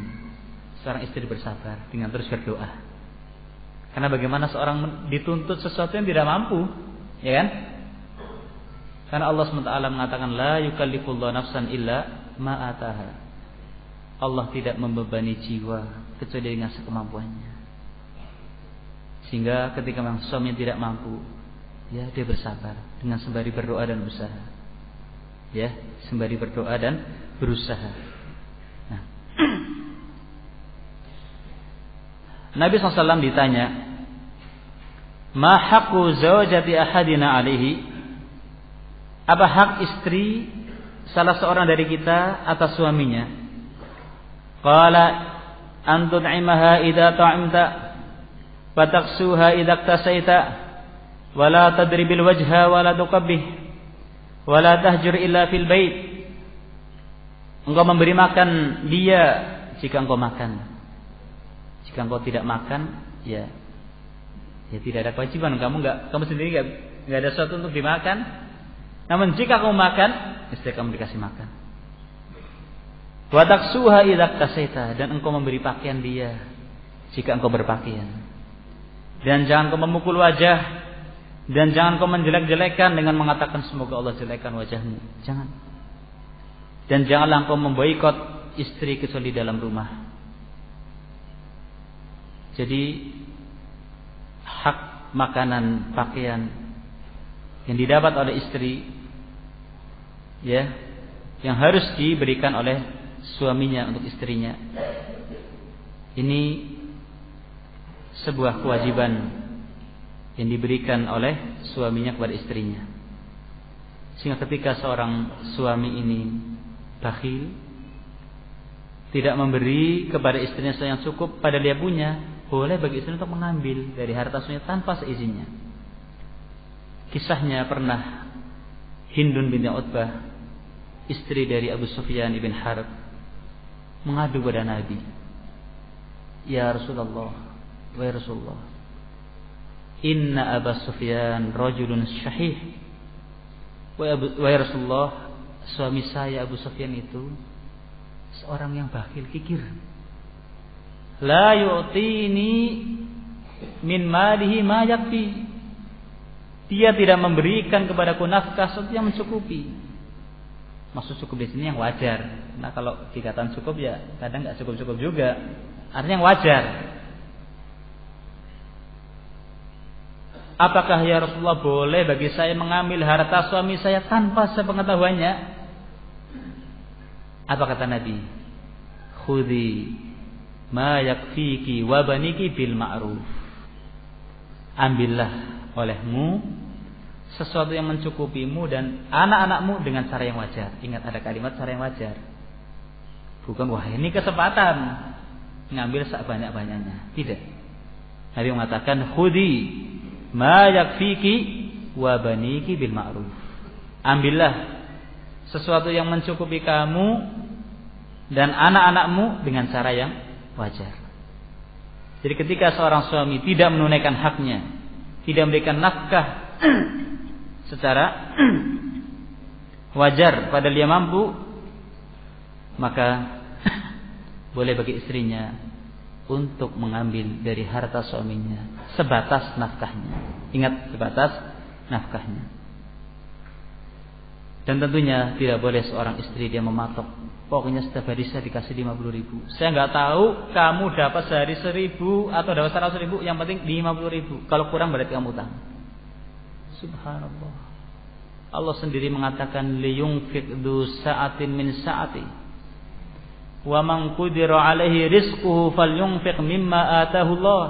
seorang istri bersabar dengan terus berdoa. Karena bagaimana seorang dituntut sesuatu yang tidak mampu, ya kan? Karena Allah SWT mengatakan la yukallifullahu nafsan illa ma ataha. Allah tidak membebani jiwa kecuali dengan sekemampuannya. Sehingga ketika memang suami tidak mampu, ya dia bersabar dengan sembari berdoa dan berusaha. Ya, sembari berdoa dan berusaha. Nah, Nabi SAW ditanya, ma haqqu zawjati ahadina alaihi? Apa hak istri salah seorang dari kita atas suaminya? Qala an tun'imaha idza ta'imta wa taqsuha idza iktasaita wa la tadribil wajha wa la tuqabbih wa la tahjur illa fil bait. Engkau memberi makan dia jika engkau makan. Jika engkau tidak makan, ya tidak ada kewajiban, kamu sendiri enggak ada sesuatu untuk dimakan. Namun jika kamu makan, istri kamu dikasih makan. Wa taksuha idza iktasaita, dan engkau memberi pakaian dia jika engkau berpakaian. Dan jangan kau memukul wajah, dan jangan kau menjelek-jelekan dengan mengatakan semoga Allah jelekkan wajahmu. Jangan. Dan janganlah engkau memboikot istri kecuali dalam rumah. Jadi hak makanan, pakaian yang didapat oleh istri, ya, yang harus diberikan oleh suaminya untuk istrinya. Ini sebuah kewajiban yang diberikan oleh suaminya kepada istrinya. Sehingga ketika seorang suami ini bakhil, tidak memberi kepada istrinya yang cukup pada dia punya, boleh bagi istri untuk mengambil dari harta suaminya tanpa seizinnya. Kisahnya pernah Hindun binti Utbah, istri dari Abu Sufyan ibn Harb, mengadu kepada Nabi, "Ya Rasulullah, wa Rasulullah, inna Abu Sufyan rajulun syahih. Wa Rasulullah, suami saya Abu Sufyan itu seorang yang bakhil, kikir. La yu'tini min malihi ma yakfi. Dia tidak memberikan kepadaku nafkah yang mencukupi." Maksud cukup di sini yang wajar. Nah, kalau dikatakan cukup ya kadang enggak cukup-cukup juga. Artinya yang wajar. "Apakah ya Rasulullah boleh bagi saya mengambil harta suami saya tanpa sepengetahuannya?" Apa kata Nabi? "Khudhi ma yakfiki wa baniki bil ma'ruf." Ambillah olehmu sesuatu yang mencukupimu dan anak-anakmu dengan cara yang wajar. Ingat, ada kalimat cara yang wajar. Bukan, wah ini kesempatan ngambil sebanyak-banyaknya. Tidak. Nabi mengatakan, "Khudhi ma yakfiki wa baniki bil ma'ruf." Ambillah sesuatu yang mencukupi kamu dan anak-anakmu dengan cara yang wajar. Jadi ketika seorang suami tidak menunaikan haknya, tidak memberikan nafkah secara wajar pada dia mampu, maka boleh bagi istrinya untuk mengambil dari harta suaminya sebatas nafkahnya. Ingat, sebatas nafkahnya. Dan tentunya tidak boleh seorang istri dia mematok, pokoknya setiap hari saya dikasih 50.000. Saya nggak tahu kamu dapat sehari 1.000 atau dapat 100.000, yang penting 50.000. Kalau kurang berarti kamu utang. Subhanallah. Allah sendiri mengatakan, liyunfiq du sa'atin min sa'ati, wa man qudira alaihi rizquhu falyunfiq mimma atahu Allah,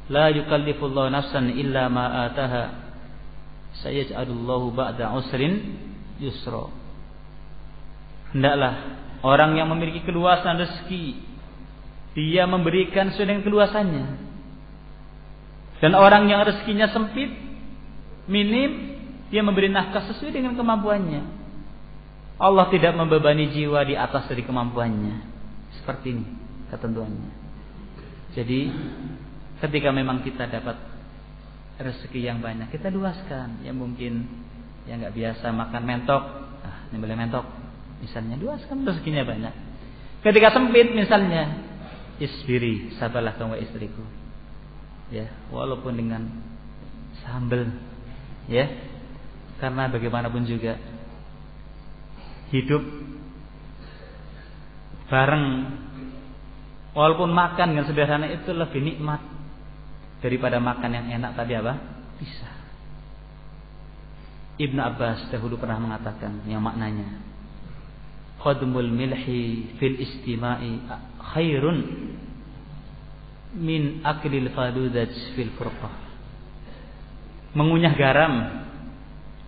la yukallifullahu nafsan illa ma ataha, sayaj'alullahu ba'da usrin yusra. Hendaklah orang yang memiliki keluasan rezeki, dia memberikan sesuai dengan keluasannya. Dan orang yang rezekinya sempit, minim, dia memberi nafkah sesuai dengan kemampuannya. Allah tidak membebani jiwa di atas dari kemampuannya. Seperti ini ketentuannya. Jadi ketika memang kita dapat rezeki yang banyak, kita luaskan. Yang mungkin yang nggak biasa makan mentok, ini boleh mentok, misalnya, luaskan, rezekinya banyak. Ketika sempit misalnya, isbiri, sabarlah kamu istriku, ya, walaupun dengan sambel, ya, karena bagaimanapun juga hidup bareng, walaupun makan dengan sederhana itu lebih nikmat daripada makan yang enak tapi apa? Bisa. Ibnu Abbas dahulu pernah mengatakan yang maknanya, qadmul milhi fil istima'i khairun min aklil fadudaj fil furqah. Mengunyah garam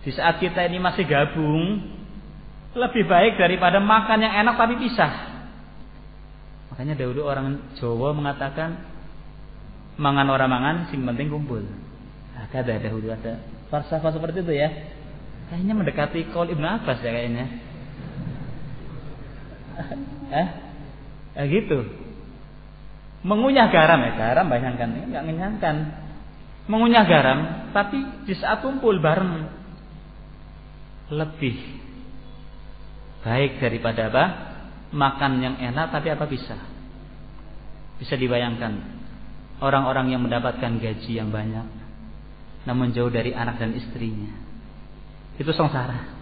di saat kita ini masih gabung lebih baik daripada makan yang enak tapi pisah. Makanya dahulu orang Jawa mengatakan, mangan orang mangan, sing penting kumpul. Nah, ada dahulu ada falsafah seperti itu ya. Kayaknya mendekati qaul Ibnu Abbas ya kayaknya. Gitu. Mengunyah garam, ya garam bayangkan, enggak mengenyangkan. Mengunyah garam tapi di saat kumpul bareng lebih baik daripada apa? Makan yang enak tapi apa bisa? Bisa dibayangkan orang-orang yang mendapatkan gaji yang banyak namun jauh dari anak dan istrinya. Itu sengsara.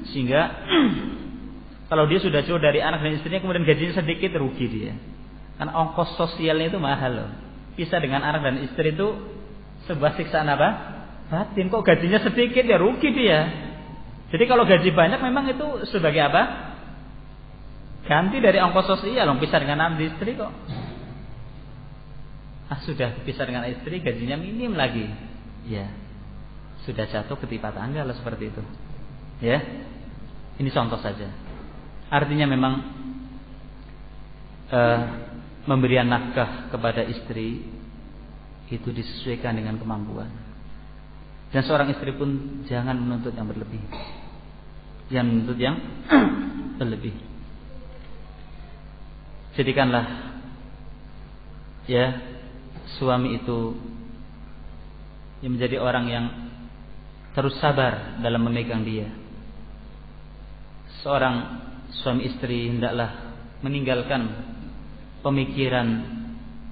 Sehingga kalau dia sudah jauh dari anak dan istrinya kemudian gajinya sedikit, rugi dia. Karena ongkos sosialnya itu mahal loh. Pisah dengan anak dan istri itu sebuah siksaan apa? batin. Kok gajinya sedikit, ya rugi dia. Jadi kalau gaji banyak memang itu sebagai apa? Ganti dari ongkos sosial. Pisah dengan istri kok. Sudah pisah dengan istri, gajinya minim lagi. Ya, sudah jatuh ketimpa tangga lah seperti itu. Ya, ini contoh saja. Artinya memang memberian nafkah kepada istri itu disesuaikan dengan kemampuan. Dan seorang istri pun jangan menuntut yang berlebih. Jangan menuntut yang berlebih. Jadikanlah ya suami itu yang menjadi orang yang terus sabar dalam memegang dia. Seorang suami istri hendaklah meninggalkan pemikiran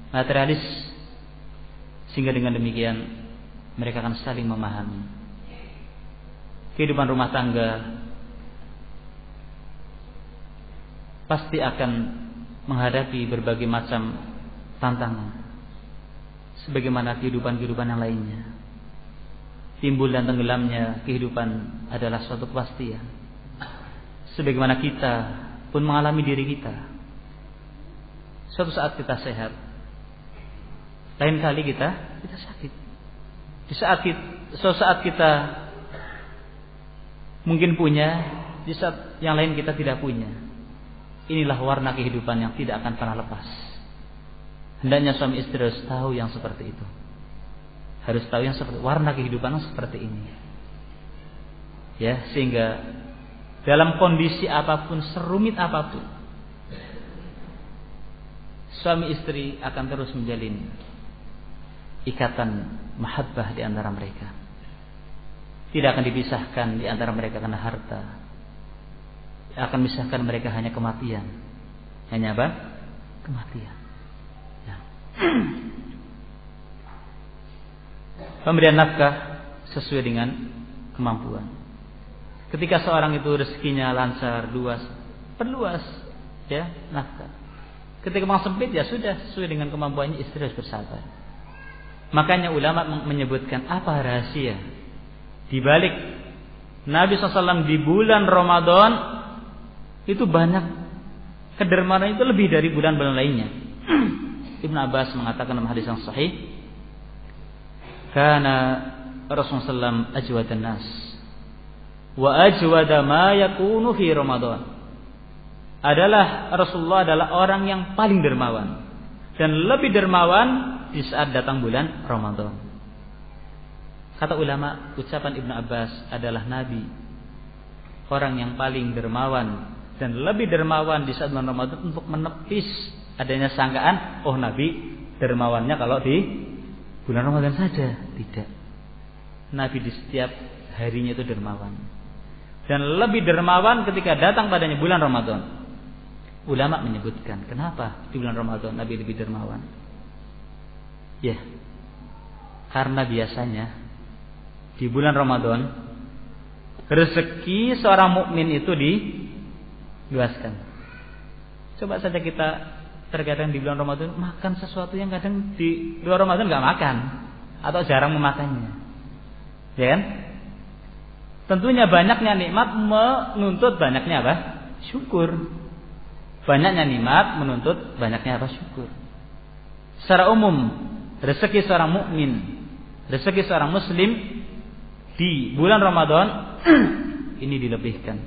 materialis, sehingga dengan demikian mereka akan saling memahami. Kehidupan rumah tangga pasti akan menghadapi berbagai macam tantangan, sebagaimana kehidupan-kehidupan yang lainnya. Timbul dan tenggelamnya kehidupan adalah suatu kepastian. Sebagaimana kita pun mengalami diri kita. Suatu saat kita sehat, lain kali kita sakit. Suatu saat kita mungkin punya, di saat yang lain kita tidak punya. Inilah warna kehidupan yang tidak akan pernah lepas. Hendaknya suami istri harus tahu yang seperti itu. Harus tahu yang seperti warna kehidupan seperti ini. Ya, sehingga dalam kondisi apapun, serumit apapun, suami istri akan terus menjalin ikatan mahabbah di antara mereka. Tidak akan dipisahkan di antara mereka karena harta. Akan memisahkan mereka hanya kematian. Hanya apa? Kematian. Ya. Pemberian nafkah sesuai dengan kemampuan. Ketika seorang itu rezekinya lancar, luas, perluas ya nafkah. Ketika memang sempit, ya sudah, sesuai dengan kemampuannya, istri harus bersabar. Makanya ulama menyebutkan apa rahasia di balik Nabi SAW di bulan Ramadan itu banyak kedermawanan itu lebih dari bulan-bulan lainnya. Ibnu Abbas mengatakan dalam hadis yang sahih, karena Rasulullah SAW ajwadan nas wa ajwada ma yakunu fi Ramadan. Rasulullah adalah orang yang paling dermawan dan lebih dermawan di saat datang bulan Ramadan. Kata ulama, ucapan Ibnu Abbas adalah Nabi orang yang paling dermawan dan lebih dermawan di saat bulan Ramadan untuk menepis adanya sangkaan, oh Nabi dermawannya kalau di bulan Ramadan saja. Tidak. Nabi di setiap harinya itu dermawan. Dan lebih dermawan ketika datang padanya bulan Ramadan. Ulama menyebutkan, kenapa di bulan Ramadan Nabi lebih dermawan? Ya, karena biasanya di bulan Ramadan rezeki seorang mukmin itu diluaskan. Coba saja kita terkadang di bulan Ramadan makan sesuatu yang kadang di luar Ramadan nggak makan atau jarang memakannya, ya kan? Tentunya banyaknya nikmat menuntut banyaknya apa? Syukur. Banyaknya nikmat menuntut banyaknya apa? Syukur. Secara umum rezeki seorang mukmin, rezeki seorang muslim di bulan Ramadan ini dilebihkan.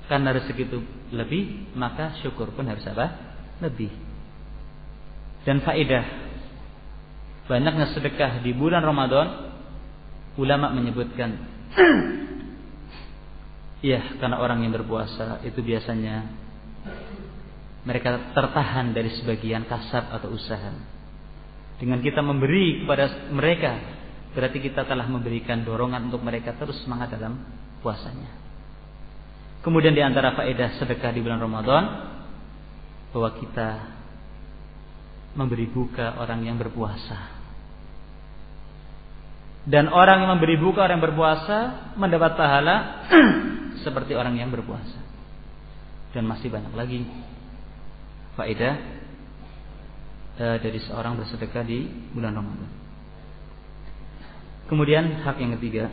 Karena rezeki itu lebih, maka syukur pun harus apa? Lebih. Dan faedah banyaknya sedekah di bulan Ramadan, ulama menyebutkan ya, karena orang yang berpuasa itu biasanya mereka tertahan dari sebagian kasab atau usaha. Dengan kita memberi kepada mereka, berarti kita telah memberikan dorongan untuk mereka terus semangat dalam puasanya. Kemudian di antara faedah sedekah di bulan Ramadan, bahwa kita memberi buka orang yang berpuasa. Dan orang yang memberi buka orang yang berpuasa mendapat pahala seperti orang yang berpuasa. Dan masih banyak lagi faedah dari seorang bersedekah di bulan Ramadan. Kemudian hak yang ketiga.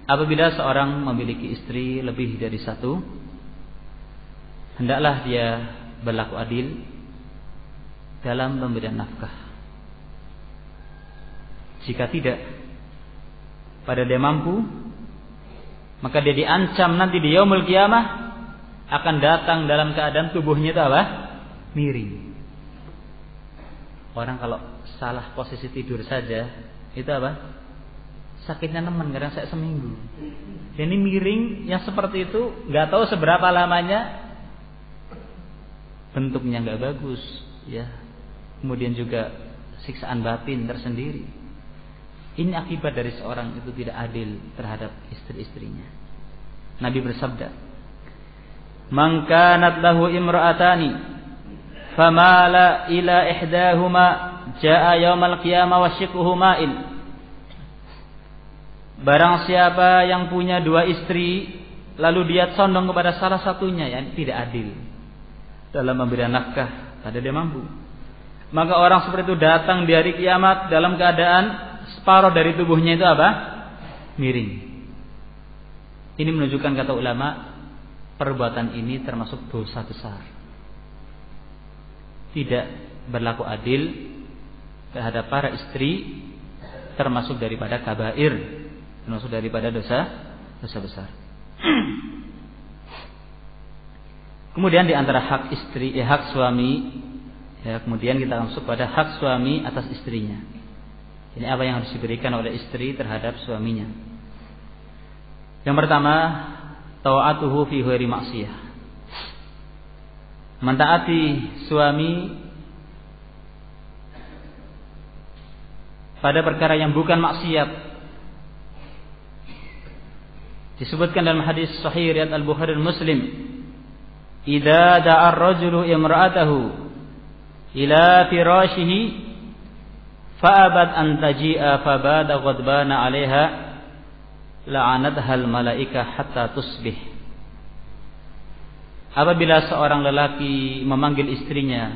Apabila seorang memiliki istri lebih dari satu, hendaklah dia berlaku adil dalam pemberian nafkah. Jika tidak, pada dia mampu, maka dia diancam nanti di yaumul qiyamah akan datang dalam keadaan tubuhnya itu apa? Miring. Orang kalau salah posisi tidur saja itu apa? Sakitnya nemen, kadang saya seminggu. Ini miring yang seperti itu, nggak tahu seberapa lamanya, bentuknya nggak bagus, ya. Kemudian juga siksaan batin tersendiri. Ini akibat dari seorang itu tidak adil terhadap istri-istrinya. Nabi bersabda, "Man kanat lahu imra'atani, famala ila ihdahuma, jaa yaumal qiyamah wa shiqquhu ma'il." Barang siapa yang punya dua istri, lalu dia condong kepada salah satunya, yang tidak adil dalam memberikan nafkah pada dia mampu, maka orang seperti itu datang di hari kiamat dalam keadaan separuh dari tubuhnya itu apa? Miring. Ini menunjukkan, kata ulama, perbuatan ini termasuk dosa besar. Tidak berlaku adil terhadap para istri termasuk daripada kabair, termasuk daripada dosa besar. Kemudian di antara hak istri, hak suami, ya, kemudian kita masuk pada hak suami atas istrinya. Ini apa yang harus diberikan oleh istri terhadap suaminya. Yang pertama, ta'atuhu fi ghairi maksiyah. Mentaati suami pada perkara yang bukan maksiat. Disebutkan dalam hadis sahih riwayat Al-Bukhari dan Muslim, "Idza da'a ar-rajulu imra'atahu ila firashihi fa'abat an taji'a fabada ghadbana 'alaiha la'anatha al-malaika hatta tusbih." Apabila seorang lelaki memanggil istrinya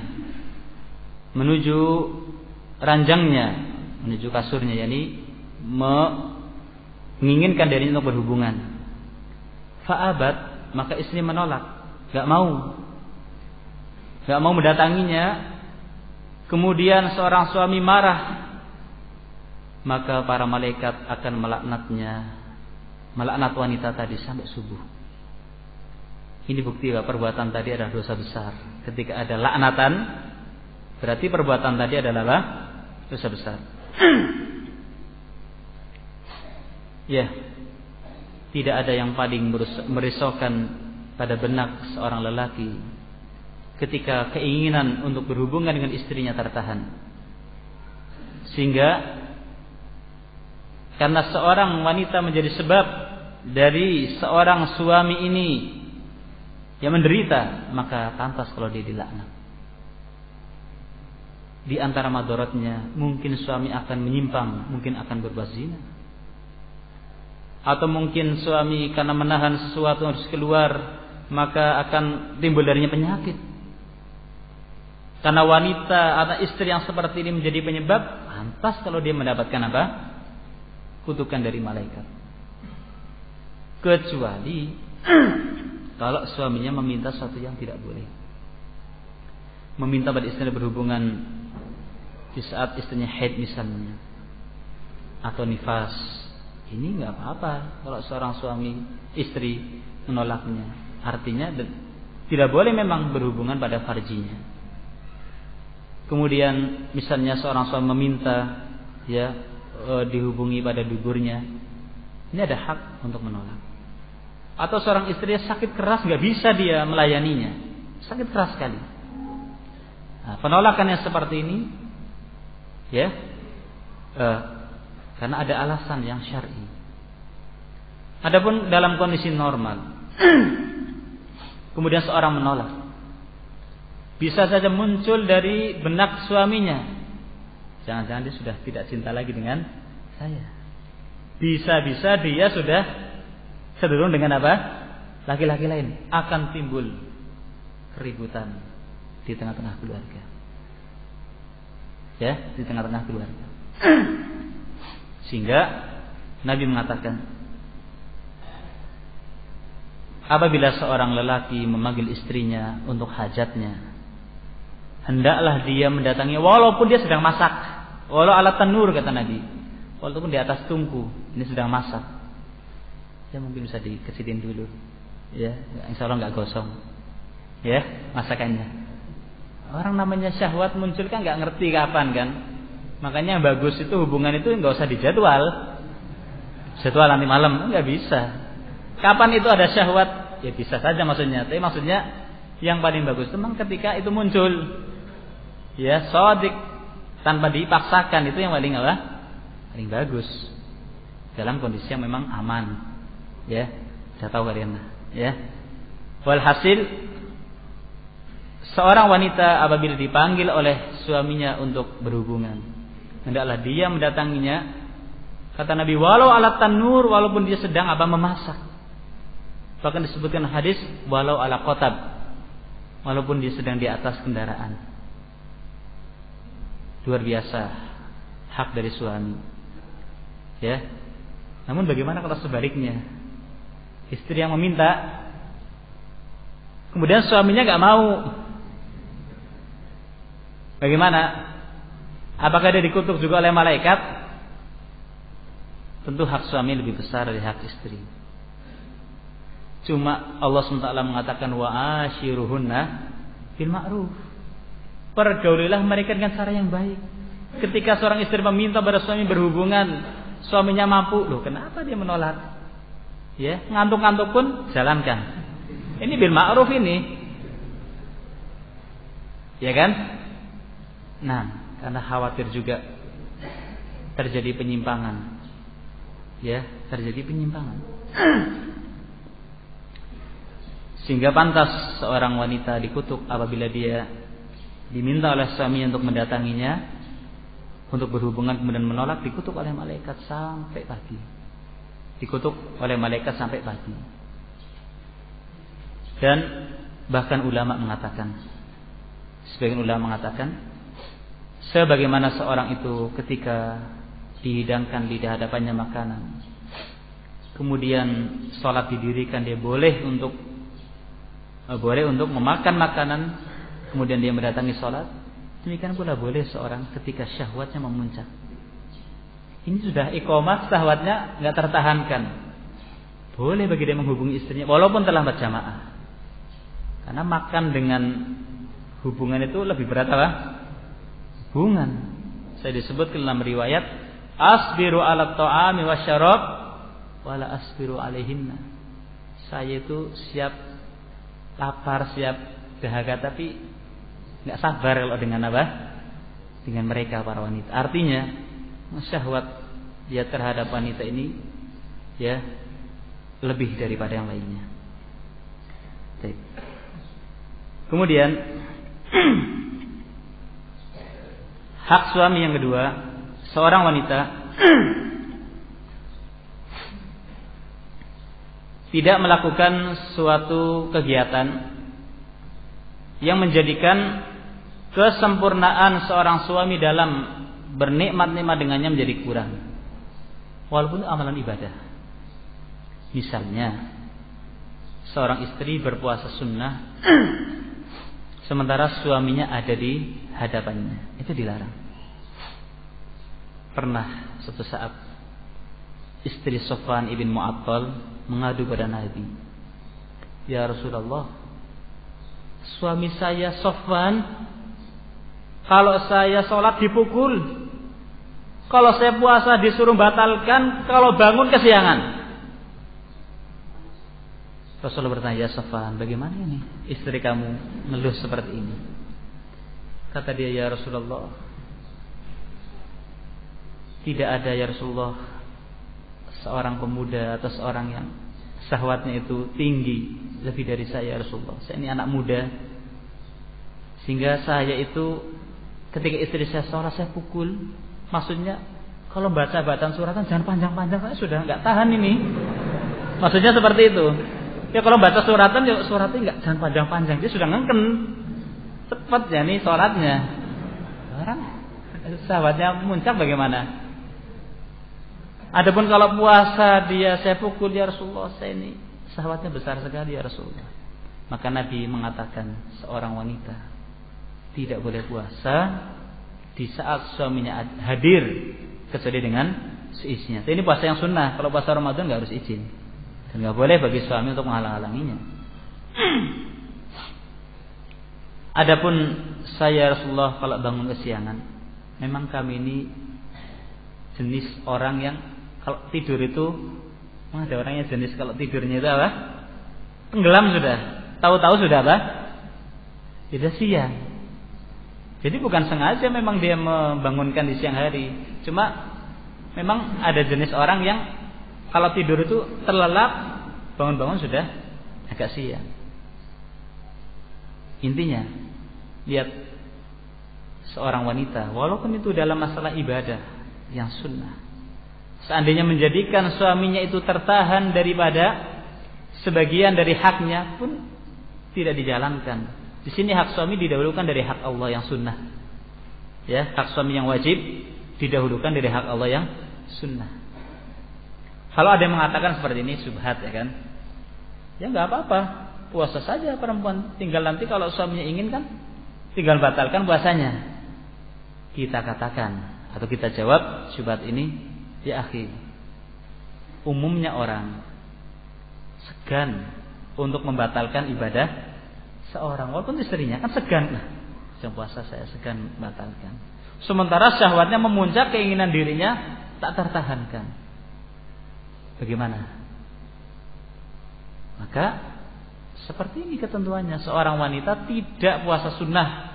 menuju ranjangnya, menuju kasurnya, yakni menginginkan dirinya untuk berhubungan, fa'abat, maka istri menolak, gak mau mendatanginya. Kemudian seorang suami marah, maka para malaikat akan melaknat wanita tadi sampai subuh. Ini bukti bahwa perbuatan tadi adalah dosa besar. Ketika ada laknatan, berarti perbuatan tadi adalah apa? Dosa besar. Ya, tidak ada yang paling merisaukan pada benak seorang lelaki ketika keinginan untuk berhubungan dengan istrinya tertahan, sehingga karena seorang wanita menjadi sebab dari seorang suami ini yang menderita, maka pantas kalau dia dilaknat. Di antara madaratnya, mungkin suami akan menyimpang, mungkin akan berbuat zina, atau mungkin suami karena menahan sesuatu harus keluar, maka akan timbul darinya penyakit. Karena wanita atau istri yang seperti ini menjadi penyebab, pantas kalau dia mendapatkan apa? Kutukan dari malaikat. Kecuali kalau suaminya meminta sesuatu yang tidak boleh. Meminta pada istrinya berhubungan di saat istrinya haid misalnya, atau nifas. Ini nggak apa-apa kalau seorang suami istri menolaknya. Artinya tidak boleh memang berhubungan pada farjinya. Kemudian misalnya seorang suami meminta dihubungi pada duburnya, ini ada hak untuk menolak. Atau seorang istri sakit keras, nggak bisa dia melayaninya, sakit keras sekali. Nah, penolakan yang seperti ini, karena ada alasan yang syar'i. Adapun dalam kondisi normal, kemudian seorang menolak, bisa saja muncul dari benak suaminya, jangan-jangan dia sudah tidak cinta lagi dengan saya. Bisa-bisa dia sudah cenderung dengan apa? Laki-laki lain. Akan timbul keributan di tengah-tengah keluarga. Ya, di tengah-tengah keluarga. Sehingga Nabi mengatakan, apabila seorang lelaki memanggil istrinya untuk hajatnya, hendaklah dia mendatangi walaupun dia sedang masak. Walau ala tanur, kata Nabi, walaupun di atas tungku, ini sedang masak. Ya mungkin bisa dikecilin dulu. Ya, insya Allah nggak gosong. Ya, masakannya. Orang namanya syahwat muncul kan nggak ngerti kapan kan. Makanya yang bagus itu hubungan itu nggak usah dijadwal. Jadwal nanti malam nggak bisa. Kapan itu ada syahwat? Ya bisa saja maksudnya. Tapi maksudnya yang paling bagus itu memang ketika itu muncul. Ya, shadiq, tanpa dipaksakan, itu yang paling apa? Paling bagus. Dalam kondisi yang memang aman. Ya, saya tahu kalian. Ya. Walhasil, seorang wanita apabila dipanggil oleh suaminya untuk berhubungan, hendaklah dia mendatanginya. Kata Nabi, walau ala tanur, walaupun dia sedang memasak. Bahkan disebutkan hadis, walau ala qotab, walaupun dia sedang di atas kendaraan. Luar biasa hak dari suami. Ya. Namun bagaimana kalau sebaliknya? Istri yang meminta, kemudian suaminya nggak mau. Bagaimana? Apakah dia dikutuk juga oleh malaikat? Tentu hak suami lebih besar dari hak istri. Cuma Allah SWT mengatakan wa ashiruhunna bil ma'ruf. Pergaulilah mereka dengan cara yang baik. Ketika seorang istri meminta pada suami berhubungan, suaminya mampu, loh kenapa dia menolak? Ya, ngantuk-ngantuk pun jalankan. Ini bil ma'ruf ini. Ya kan? Nah, karena khawatir juga terjadi penyimpangan. Ya, terjadi penyimpangan. Sehingga pantas seorang wanita dikutuk apabila dia diminta oleh suami untuk mendatanginya untuk berhubungan kemudian menolak, dikutuk oleh malaikat sampai pagi. Dikutuk oleh malaikat sampai pagi. Dan bahkan ulama mengatakan, sebagian ulama mengatakan, sebagaimana seorang itu ketika dihidangkan di hadapannya makanan, kemudian sholat didirikan, dia boleh untuk memakan makanan, kemudian dia mendatangi sholat. Demikian pula boleh seorang ketika syahwatnya memuncak. Ini sudah iqamah, syahwatnya nggak tertahankan, boleh bagi dia menghubungi istrinya walaupun telah berjamaah. Karena makan dengan hubungan itu lebih berat apa? Hubungan. Saya disebut dalam riwayat, asbiru ala ta'ami wasyarab wala asbiru alaihinna. Saya itu siap lapar, siap dahaga, tapi nggak sabar kalau dengan apa? Dengan mereka para wanita. Artinya syahwat dia terhadap wanita ini ya lebih daripada yang lainnya. Baik. Kemudian hak suami yang kedua, seorang wanita tidak melakukan suatu kegiatan yang menjadikan kesempurnaan seorang suami dalam bernikmat-nikmat dengannya menjadi kurang, walaupun amalan ibadah. Misalnya seorang istri berpuasa sunnah sementara suaminya ada di hadapannya, itu dilarang. Pernah suatu saat istri Sofwan ibn Mu'attal mengadu pada Nabi, ya Rasulullah, suami saya Sofwan kalau saya sholat dipukul, kalau saya puasa disuruh batalkan, kalau bangun kesiangan. Rasulullah bertanya, ya Sofwan, bagaimana ini istri kamu ngeluh seperti ini? Kata dia, ya Rasulullah, tidak ada ya Rasulullah seorang pemuda atau seorang yang syahwatnya itu tinggi lebih dari saya, ya Rasulullah. Saya ini anak muda, sehingga saya itu ketika istri saya sholat saya pukul. Maksudnya kalau baca bacaan suratan jangan panjang-panjang, saya sudah nggak tahan ini. Maksudnya seperti itu. Ya kalau baca suratan ya suratnya nggak jangan panjang-panjang, dia sudah ngengken cepat ya nih sholatnya. Orang Syahwatnya muncak bagaimana? Adapun kalau puasa dia saya pukul ya Rasulullah, saya ini syahwatnya besar sekali ya Rasulullah. Maka Nabi mengatakan seorang wanita tidak boleh puasa di saat suaminya hadir kecuali dengan seiznya. Ini puasa yang sunnah. Kalau puasa Ramadan nggak harus izin dan nggak boleh bagi suami untuk menghalang-halanginya. Adapun saya Rasulullah kalau bangun kesiangan, memang kami ini jenis orang yang kalau tidur itu, ada orangnya jenis kalau tidurnya itu apa? Tenggelam sudah. Tahu-tahu sudah apa? Sudah siang. Jadi bukan sengaja memang dia membangunkan di siang hari. Cuma memang ada jenis orang yang kalau tidur itu terlelap, bangun-bangun sudah agak siang. Intinya, lihat seorang wanita, walaupun itu dalam masalah ibadah yang sunnah, seandainya menjadikan suaminya itu tertahan daripada sebagian dari haknya pun tidak dijalankan. Di sini hak suami didahulukan dari hak Allah yang sunnah. Ya, hak suami yang wajib didahulukan dari hak Allah yang sunnah. Kalau ada yang mengatakan seperti ini subhat ya kan? Ya nggak apa-apa, puasa saja perempuan. Tinggal nanti kalau suaminya ingin kan, tinggal batalkan puasanya. Kita katakan atau kita jawab subhat ini, ya akhi, umumnya orang segan untuk membatalkan ibadah seorang, walaupun istrinya kan segan. Nah, jam puasa saya segan membatalkan. Sementara syahwatnya memuncak, keinginan dirinya tak tertahankan. Bagaimana? Maka seperti ini ketentuannya, seorang wanita tidak puasa sunnah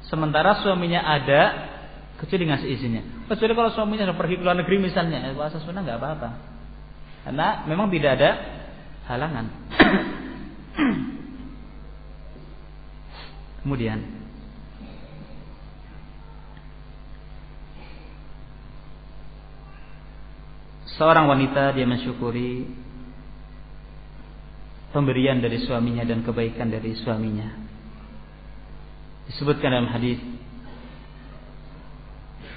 sementara suaminya ada, kecuali dengan seizinnya. Kecuali kalau suaminya sudah pergi ke luar negeri misalnya, puasa sunnah nggak apa-apa, karena memang tidak ada halangan. Kemudian seorang wanita dia mensyukuri pemberian dari suaminya dan kebaikan dari suaminya. Disebutkan dalam hadis,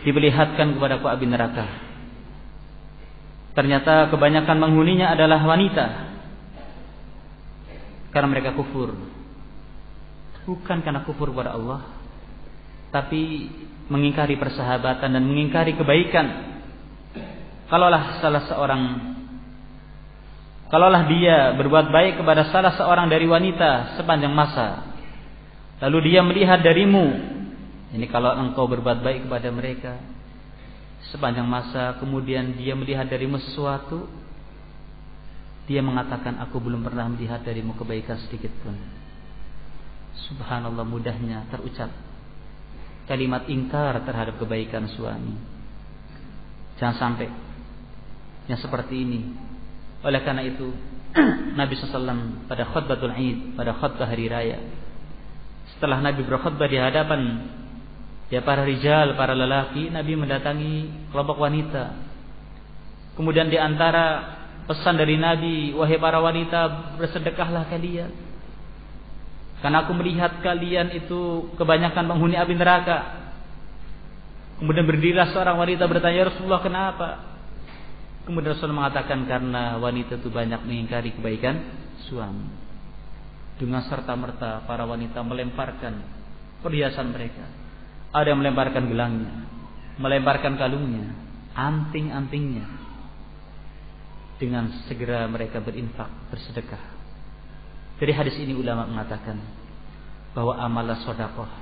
diperlihatkan kepadaku api neraka. Ternyata kebanyakan penghuninya adalah wanita, karena mereka kufur. Bukan karena kufur kepada Allah, tapi mengingkari persahabatan dan mengingkari kebaikan. Kalaulah dia berbuat baik kepada salah seorang dari wanita sepanjang masa, lalu dia melihat darimu, ini kalau engkau berbuat baik kepada mereka sepanjang masa, kemudian dia melihat darimu sesuatu, dia mengatakan aku belum pernah melihat darimu kebaikan sedikit pun. Subhanallah, mudahnya terucap kalimat ingkar terhadap kebaikan suami. Jangan sampai yang seperti ini. Oleh karena itu Nabi SAW pada khutbatul Id, pada khutbah hari raya, setelah Nabi berkhutbah di hadapan ya para rijal, para lelaki, Nabi mendatangi kelompok wanita. Kemudian di antara pesan dari Nabi, wahai para wanita, bersedekahlah kalian, karena aku melihat kalian itu kebanyakan penghuni api neraka. Kemudian berdirilah seorang wanita bertanya, Rasulullah kenapa? Kemudian Rasulullah mengatakan karena wanita itu banyak mengingkari kebaikan suami. Dengan serta-merta para wanita melemparkan perhiasan mereka. Ada yang melemparkan gelangnya, melemparkan kalungnya, anting-antingnya. Dengan segera mereka berinfak, bersedekah. Dari hadis ini ulama mengatakan bahwa amalan sedekah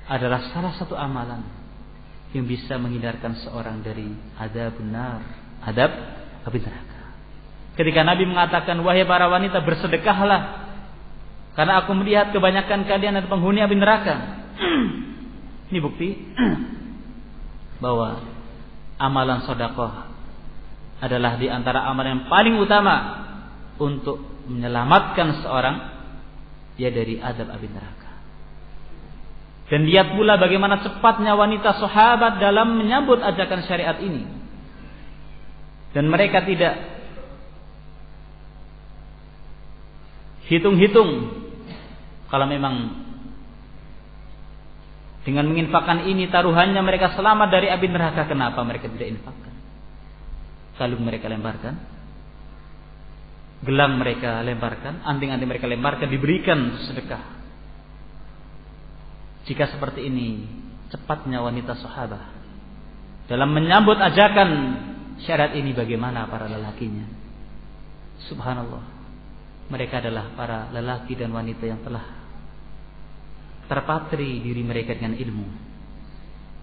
adalah salah satu amalan yang bisa menghindarkan seorang dari adab benar, adab api neraka. Ketika Nabi mengatakan wahai para wanita bersedekahlah, karena aku melihat kebanyakan kalian adalah penghuni api neraka. Ini bukti bahwa amalan sedekah adalah di antara amalan yang paling utama untuk menyelamatkan seorang ya dari adab api neraka. Dan lihat pula bagaimana cepatnya wanita sahabat dalam menyambut ajakan syariat ini. Dan mereka tidak hitung-hitung kalau memang Dengan menginfakkan ini taruhannya mereka selamat dari api neraka. Kenapa mereka tidak infakkan? Kalung mereka lemparkan, gelang mereka lemparkan, anting-anting mereka lemparkan, diberikan sedekah. Jika seperti ini cepatnya wanita sahabat dalam menyambut ajakan syariat ini, bagaimana para lelakinya? Subhanallah, mereka adalah para lelaki dan wanita yang telah terpatri diri mereka dengan ilmu.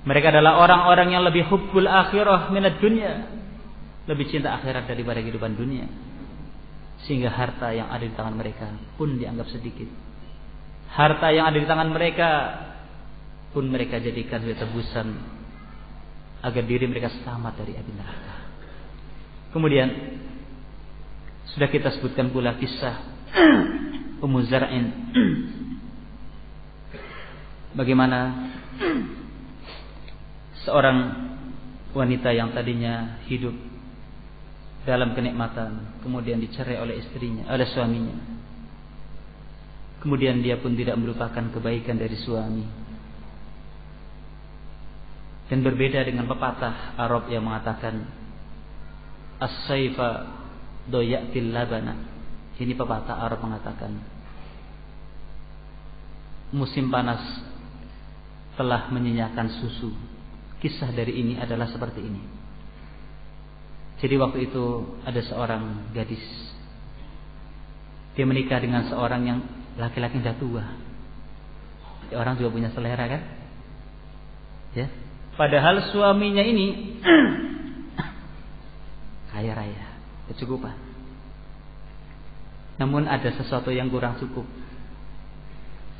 Mereka adalah orang-orang yang lebih hubbul akhirah minad dunya, lebih cinta akhirat daripada kehidupan dunia, sehingga harta yang ada di tangan mereka pun dianggap sedikit. Harta yang ada di tangan mereka pun mereka jadikan sebagai tebusan agar diri mereka selamat dari api neraka. Kemudian sudah kita sebutkan pula kisah Ummu Zar'in, bagaimana seorang wanita yang tadinya hidup dalam kenikmatan kemudian dicerai oleh istrinya, oleh suaminya. Kemudian dia pun tidak melupakan kebaikan dari suami. Dan berbeda dengan pepatah Arab yang mengatakan as-sayfa doyatil labana. Ini pepatah Arab mengatakan musim panas telah menyenyakan susu. Kisah dari ini adalah seperti ini. Jadi waktu itu ada seorang gadis, dia menikah dengan seorang yang laki-laki yang sudah tua. Orang juga punya selera kan? Ya. Padahal suaminya ini kaya raya, kecukupan. Namun ada sesuatu yang kurang cukup.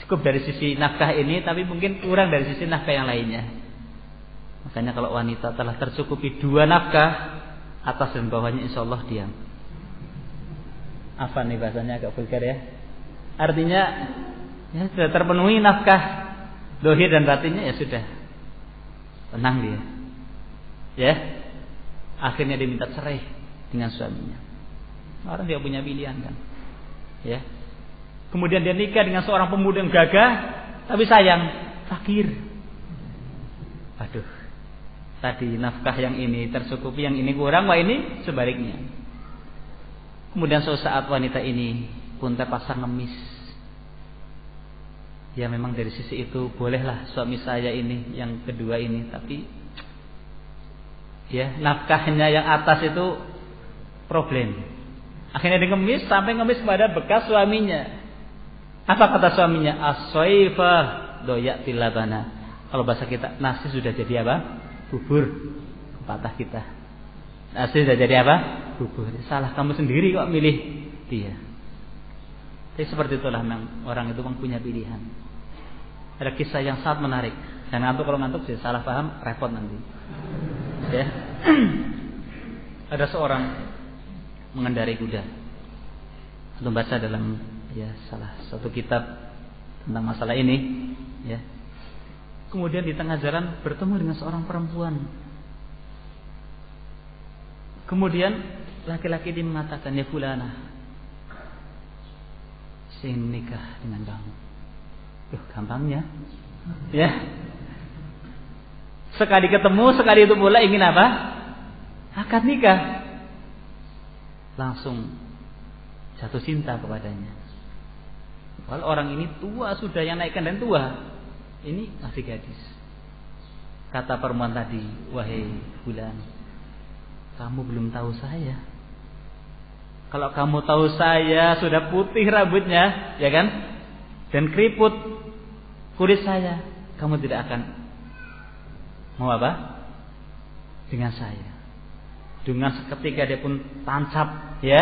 Cukup dari sisi nafkah ini, tapi mungkin kurang dari sisi nafkah yang lainnya. Makanya kalau wanita telah tercukupi 2 nafkah, atas dan bawahnya insya Allah diam. Apa nih bahasanya, agak vulgar ya? Artinya ya sudah terpenuhi nafkah dohir dan batinnya, ya sudah tenang dia. Ya, akhirnya diminta cerai dengan suaminya. Orang dia punya pilihan kan. Ya. Kemudian dia nikah dengan seorang pemuda yang gagah, tapi sayang, fakir. Aduh, tadi nafkah yang ini tercukupi, yang ini kurang, wah ini sebaliknya. Kemudian suatu saat wanita ini pun terpaksa ngemis. Ya memang dari sisi itu bolehlah suami saya ini yang kedua ini, tapi ya nafkahnya yang atas itu problem. Akhirnya dia ngemis sampai ngemis pada bekas suaminya. Apa kata suaminya? As-sayfa doyatil labana. Kalau bahasa kita, nasi sudah jadi apa? Bubur. Patah kita. Nasi sudah jadi apa? Bubur. Salah kamu sendiri kok milih dia. Jadi seperti itulah memang orang itu mempunyai pilihan. Ada kisah yang sangat menarik. Jangan ngantuk, kalau ngantuk sih salah paham repot nanti. Ya. Ada seorang mengendarai kuda. Untuk baca dalam ya salah satu kitab tentang masalah ini, ya. Kemudian di tengah jalan bertemu dengan seorang perempuan. Kemudian laki-laki ini mengatakan, ya fulana, saya ingin nikah dengan kamu. Gampangnya, ya. Sekali ketemu, sekali itu pula ingin apa? Akad nikah. Langsung jatuh cinta kepadanya. Kalau orang ini tua sudah, yang naikkan dan tua, ini masih gadis. Kata perempuan tadi, wahai fulan, kamu belum tahu saya. Kalau kamu tahu saya sudah putih rambutnya, ya kan, dan keriput kulit saya, kamu tidak akan mau apa? Dengan saya. Dengan seketika dia pun tancap, ya,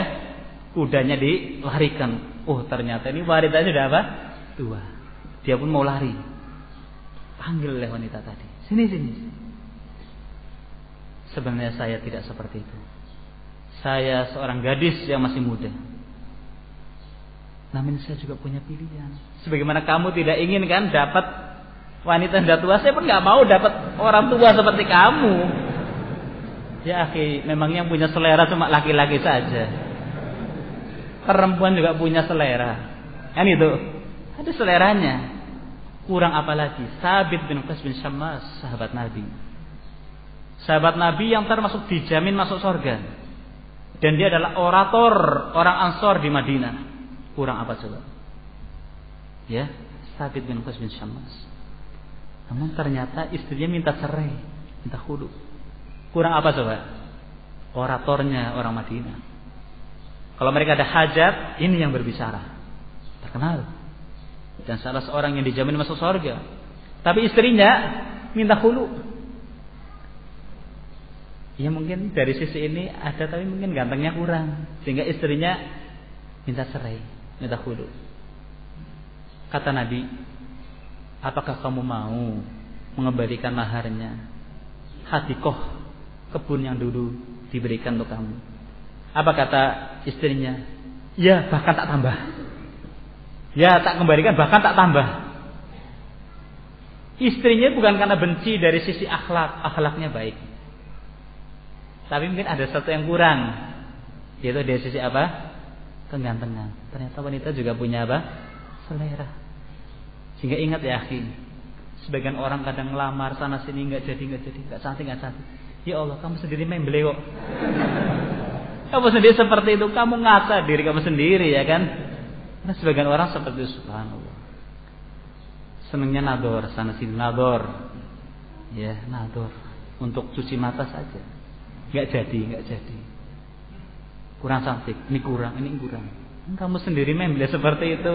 kudanya dilarikan. Oh ternyata ini wanitanya sudah apa? Tua. Dia pun mau lari. Panggil oleh wanita tadi. Sini. Sebenarnya saya tidak seperti itu. Saya seorang gadis yang masih muda. Namun saya juga punya pilihan. Sebagaimana kamu tidak ingin kan dapat wanita yang sudah tua, saya pun nggak mau dapat orang tua seperti kamu. Ya akhi, memang yang punya selera cuma laki-laki saja. Perempuan juga punya selera. Kan itu, ada seleranya. Kurang apa lagi? Sabit bin Qais bin Syammas, sahabat Nabi. Sahabat Nabi yang termasuk dijamin masuk surga. Dan dia adalah orator orang Ansor di Madinah. Kurang apa coba? Ya, Sabit bin Qais bin Syammas. Namun ternyata istrinya minta cerai, minta khulu. Kurang apa coba? Oratornya orang Madinah. Kalau mereka ada hajat, ini yang berbicara. Terkenal. Dan salah seorang yang dijamin masuk surga. Tapi istrinya minta khulu. Ya mungkin dari sisi ini ada, tapi mungkin gantengnya kurang, sehingga istrinya minta cerai, minta khulu. Kata Nabi, apakah kamu mau mengembalikan maharnya? Hadikoh, kebun yang dulu diberikan untuk kamu. Apa kata istrinya? Ya, bahkan tak tambah. Ya, tak kembalikan, bahkan tak tambah. Istrinya bukan karena benci dari sisi akhlaknya baik, tapi mungkin ada sesuatu yang kurang, yaitu dari sisi apa? Kegantengan. Ternyata wanita juga punya apa? Selera. Sehingga ingat ya akhi, sebagian orang kadang ngelamar sana sini nggak jadi, nggak cantik. Ya Allah, kamu sendiri membeli kok. Kamu sendiri seperti itu, kamu ngaca diri kamu sendiri ya kan? Nah, sebagian orang seperti itu, subhanallah. Senangnya nador sana sini, nador. Ya, nador untuk cuci mata saja. Nggak jadi. Kurang cantik, ini kurang. Kamu sendiri membeli seperti itu.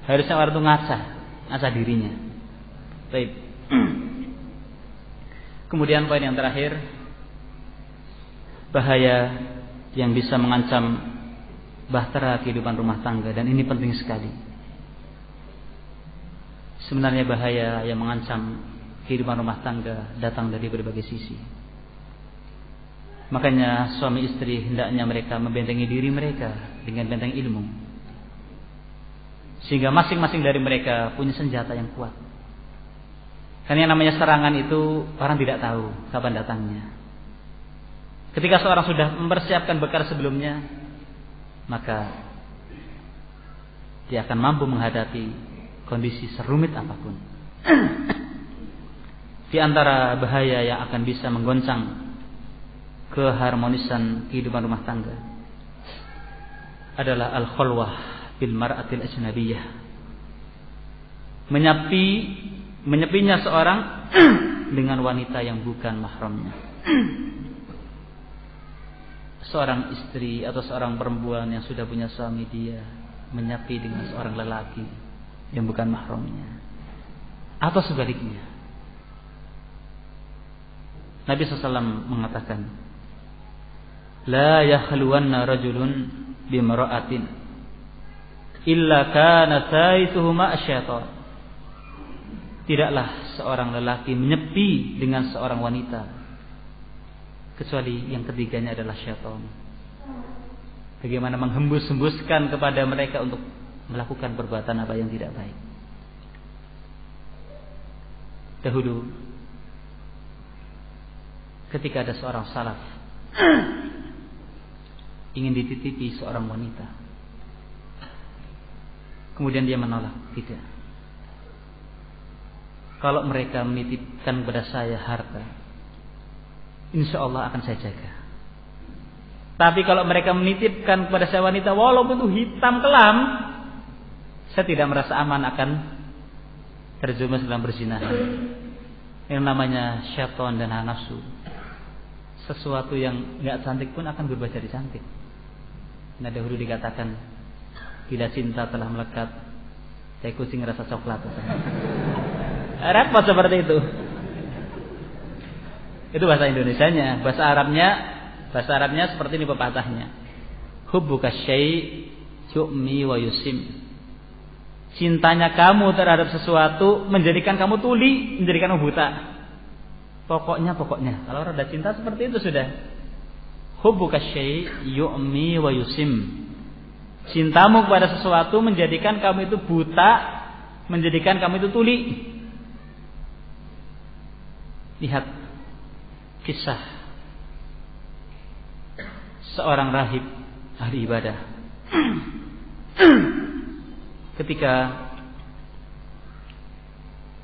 Harusnya orang itu ngaca dirinya. Baik. Kemudian poin yang terakhir, bahaya yang bisa mengancam bahtera kehidupan rumah tangga, dan ini penting sekali. Sebenarnya bahaya yang mengancam kehidupan rumah tangga datang dari berbagai sisi. Makanya suami istri hendaknya mereka membentengi diri mereka dengan benteng ilmu, sehingga masing-masing dari mereka punya senjata yang kuat. Karena yang namanya serangan itu orang tidak tahu kapan datangnya. Ketika seorang sudah mempersiapkan bekal sebelumnya, maka dia akan mampu menghadapi kondisi serumit apapun. Di antara bahaya yang akan bisa menggoncang keharmonisan kehidupan rumah tangga adalah al-khulwah bil mar'atil ajnabiyah. Menyepinya seorang dengan wanita yang bukan mahramnya. Seorang istri atau seorang perempuan yang sudah punya suami, dia menyepi dengan seorang lelaki yang bukan mahramnya, atau sebaliknya. Nabi SAW mengatakan, la yakhluwanna rajulun bimra'atin illa kana thaithuhuma asyaitan. Tidaklah seorang lelaki menyepi dengan seorang wanita kecuali yang ketiganya adalah syaitan. Bagaimana menghembus-hembuskan kepada mereka untuk melakukan perbuatan apa yang tidak baik. Dahulu ketika ada seorang salaf ingin dititipi seorang wanita, kemudian dia menolak, tidak. Kalau mereka menitipkan kepada saya harta, insya Allah akan saya jaga. Tapi kalau mereka menitipkan kepada saya wanita, walaupun itu hitam kelam, saya tidak merasa aman akan terjerumus dalam perzinahan. Yang namanya syaitan dan nafsu. Sesuatu yang nggak cantik pun akan berubah jadi cantik. Nah, dahulu dikatakan, bila cinta telah melekat, saya kucing rasa coklat. Repot seperti itu. Itu bahasa Indonesianya. Bahasa Arabnya seperti ini pepatahnya. Hubbuka syai' yu'mi wa yusim. Cintanya kamu terhadap sesuatu menjadikan kamu tuli, menjadikan kamu buta. Pokoknya. Kalau ada cinta seperti itu sudah. Hubbuka syai' yu'mi wa yusim. Cintamu kepada sesuatu menjadikan kamu itu buta, menjadikan kamu itu tuli. Lihat kisah seorang rahib ahli ibadah. Ketika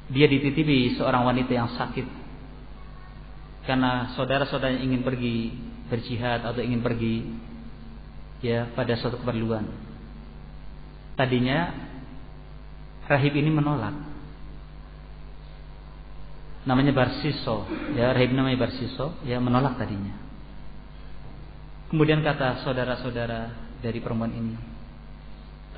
dia dititipi seorang wanita yang sakit karena saudara-saudaranya ingin pergi berjihad atau ingin pergi ya pada suatu keperluan. Tadinya rahib ini menolak. Namanya Barsiso, ya rahib namanya Barsiso, ya menolak tadinya. Kemudian kata saudara-saudara dari perempuan ini,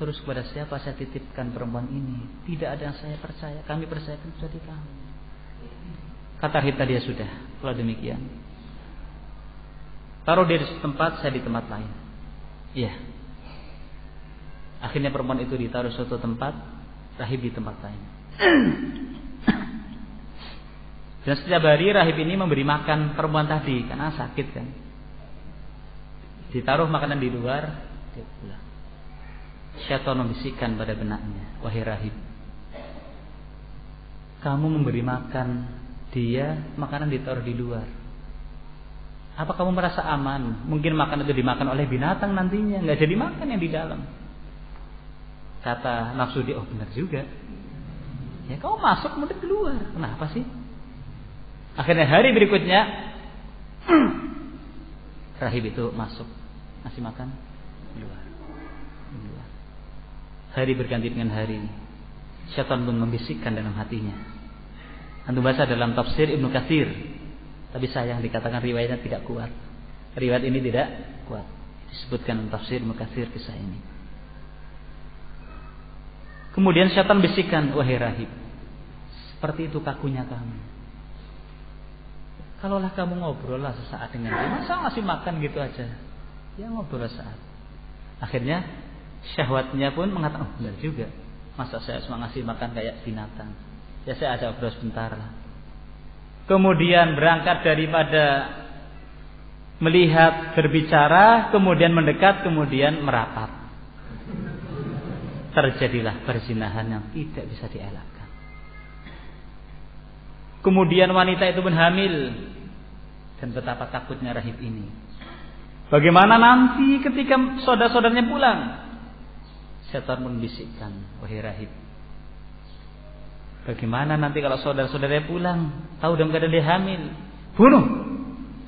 terus kepada siapa saya titipkan perempuan ini? Tidak ada yang saya percaya. Kami percayakan kepada kamu. Kata rahib tadi, ya sudah. Kalau demikian, taruh dia di tempat, saya di tempat lain. Iya. Akhirnya perempuan itu ditaruh suatu tempat, rahib di tempat lain. Dan setiap hari rahib ini memberi makan perempuan tadi karena sakit kan. Ditaruh makanan di luar, dia pulang. Syaitan membisikkan pada benaknya, wahai rahib, kamu memberi makan dia, makanan ditaruh di luar. Apa kamu merasa aman? Mungkin makanan itu dimakan oleh binatang nantinya, nggak jadi makan yang di dalam. Kata nafsu dia, oh benar juga. Ya kamu masuk kemudian keluar. Kenapa sih? Akhirnya hari berikutnya rahib itu masuk, ngasih makan keluar. Hari berganti dengan hari, syaitan pun membisikkan dalam hatinya. Antum baca dalam tafsir Ibnu Katsir, tapi sayang dikatakan riwayatnya tidak kuat. Riwayat ini tidak kuat. Disebutkan dalam tafsir Ibnu Katsir kisah ini. Kemudian syaitan bisikkan, wahai rahib, seperti itu kakunya kamu. Kalaulah kamu ngobrol lah sesaat dengan dia, masa ngasih makan gitu aja? Ya ngobrol sesaat. Akhirnya syahwatnya pun mengatakan, oh benar juga, masa saya cuma ngasih makan kayak binatang? Ya saya ajak ngobrol sebentar lah. Kemudian berangkat daripada melihat, berbicara, kemudian mendekat, kemudian merapat. Terjadilah perzinahan yang tidak bisa dielakkan. Kemudian wanita itu pun hamil. Dan betapa takutnya rahib ini. Bagaimana nanti ketika saudara-saudaranya pulang? Syaitan membisikkan, wahai rahib, bagaimana nanti kalau saudara-saudaranya pulang, tahu dalam keadaan dia hamil, bunuh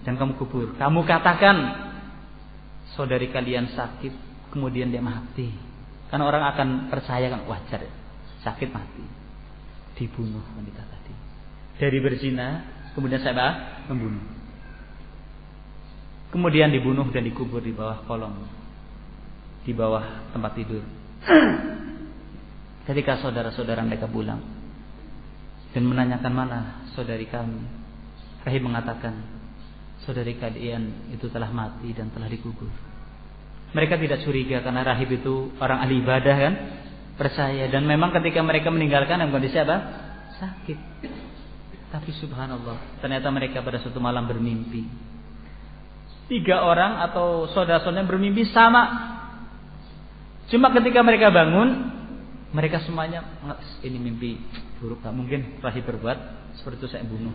dan kamu kubur. Kamu katakan saudari kalian sakit, kemudian dia mati. Karena orang akan percaya kan wajar, sakit mati, dibunuh wanita tadi. Dari berzina, kemudian saya membunuh. Kemudian dibunuh dan dikubur di bawah kolong, di bawah tempat tidur. Ketika saudara-saudara mereka pulang dan menanyakan mana saudari kami, rahib mengatakan, saudari kalian itu telah mati dan telah dikubur. Mereka tidak curiga karena rahib itu orang ahli ibadah kan, percaya. Dan memang ketika mereka meninggalkan dalam kondisi apa? Sakit. Tapi subhanallah, ternyata mereka pada suatu malam bermimpi. 3 orang atau saudara-saudaranya bermimpi sama. Cuma ketika mereka bangun, mereka semuanya, ini mimpi buruk, tak mungkin rahib berbuat seperti itu, saya bunuh.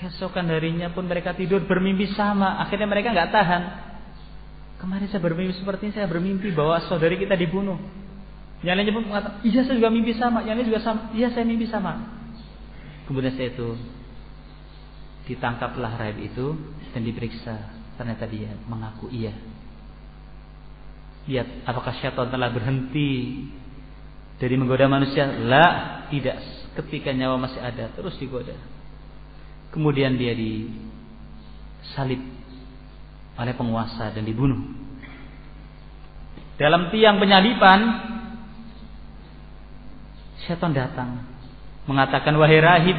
Keesokan harinya pun mereka tidur bermimpi sama. Akhirnya mereka nggak tahan. Kemarin saya bermimpi seperti ini, saya bermimpi bahwa saudari kita dibunuh. Yang lainnya pun mengatakan, iya saya juga mimpi sama. Yang lain juga sama, iya saya mimpi sama. Kemudian saya itu ditangkaplah rahib itu dan diperiksa. Ternyata dia mengaku iya. Lihat apakah syaitan telah berhenti dari menggoda manusia? La, tidak. Ketika nyawa masih ada terus digoda. Kemudian dia disalib oleh penguasa dan dibunuh. Dalam tiang penyalipan, syaitan datang mengatakan, wahai rahib,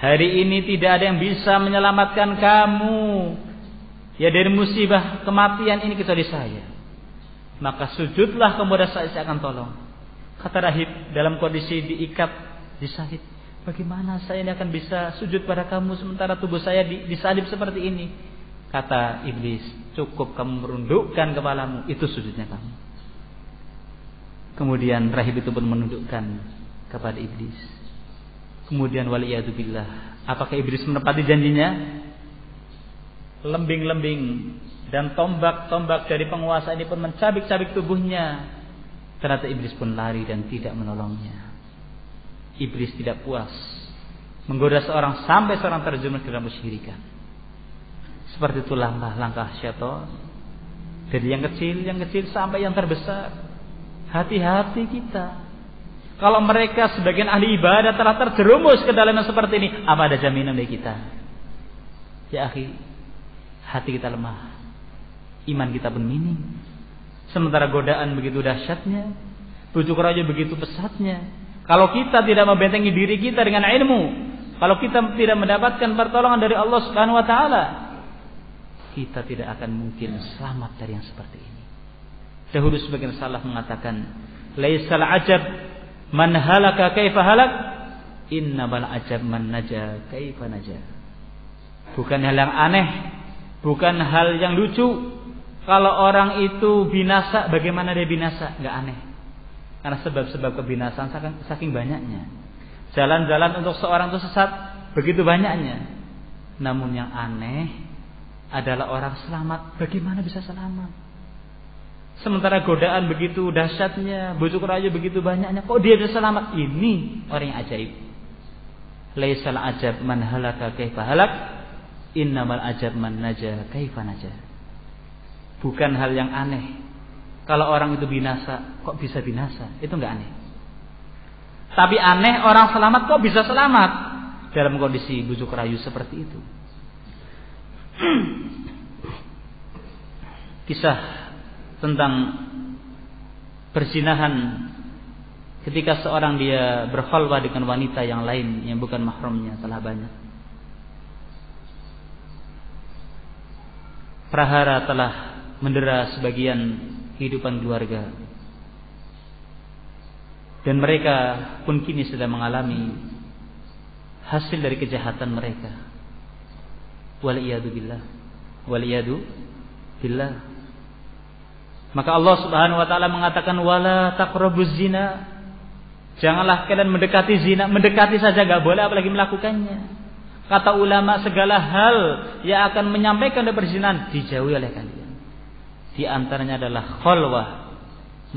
hari ini tidak ada yang bisa menyelamatkan kamu ya dari musibah kematian ini kecuali saya. Maka sujudlah kepada saya akan tolong. Kata rahib dalam kondisi diikat, disalib, bagaimana saya ini akan bisa sujud pada kamu sementara tubuh saya disalib seperti ini? Kata iblis, cukup kamu merundukkan kepalamu, itu sujudnya kamu. Kemudian rahib itu pun menundukkan kepada iblis. Kemudian waliyadzubillah, apakah iblis menepati janjinya? Lembing-lembing dan tombak-tombak dari penguasa ini pun mencabik-cabik tubuhnya. Ternyata iblis pun lari dan tidak menolongnya. iblis tidak puas menggoda seorang sampai seorang terjerumus ke dalam kesyirikan. Seperti itu langkah-langkah syaitan. Dari yang kecil sampai yang terbesar. Hati-hati kita. Kalau mereka sebagian ahli ibadah telah terjerumus ke dalam yang seperti ini, apa ada jaminan dari kita? Ya akhi, hati kita lemah, iman kita pun minim. Sementara godaan begitu dahsyatnya, bujuk rayu begitu pesatnya. Kalau kita tidak membentengi diri kita dengan ilmu, kalau kita tidak mendapatkan pertolongan dari Allah Subhanahu wa taala, kita tidak akan mungkin selamat dari yang seperti ini. Dahulu sebagian salaf mengatakan, laisal ajab man halaka kaifa halak, innamal ajab man naja kaifa naja. Bukan hal yang aneh, bukan hal yang lucu kalau orang itu binasa, bagaimana dia binasa, enggak aneh. Karena sebab-sebab kebinasaan saking banyaknya. Jalan-jalan untuk seorang itu sesat begitu banyaknya. Namun yang aneh adalah orang selamat, bagaimana bisa selamat? Sementara godaan begitu dahsyatnya, bujuk rayu begitu banyaknya, kok dia bisa selamat? Ini orang yang ajaib. Laisal ajab man halaka kaifa halak, innamal ajab man naja kaifa naja. Bukan hal yang aneh kalau orang itu binasa, kok bisa binasa? Itu enggak aneh. Tapi aneh orang selamat kok bisa selamat dalam kondisi bujuk rayu seperti itu. Kisah tentang perzinahan ketika seorang dia berkhalwah dengan wanita yang lain yang bukan mahramnya telah banyak. Prahara telah mendera sebagian kehidupan keluarga, dan mereka pun kini sedang mengalami hasil dari kejahatan mereka. Waliyadu billah, waliyadu billah. Maka Allah Subhanahu wa taala mengatakan wala taqrabuz zina. Janganlah kalian mendekati zina, mendekati saja enggak boleh apalagi melakukannya. Kata ulama, segala hal yang akan menyampaikan dari perzinahan dijauhi oleh kalian. Di antaranya adalah khalwah,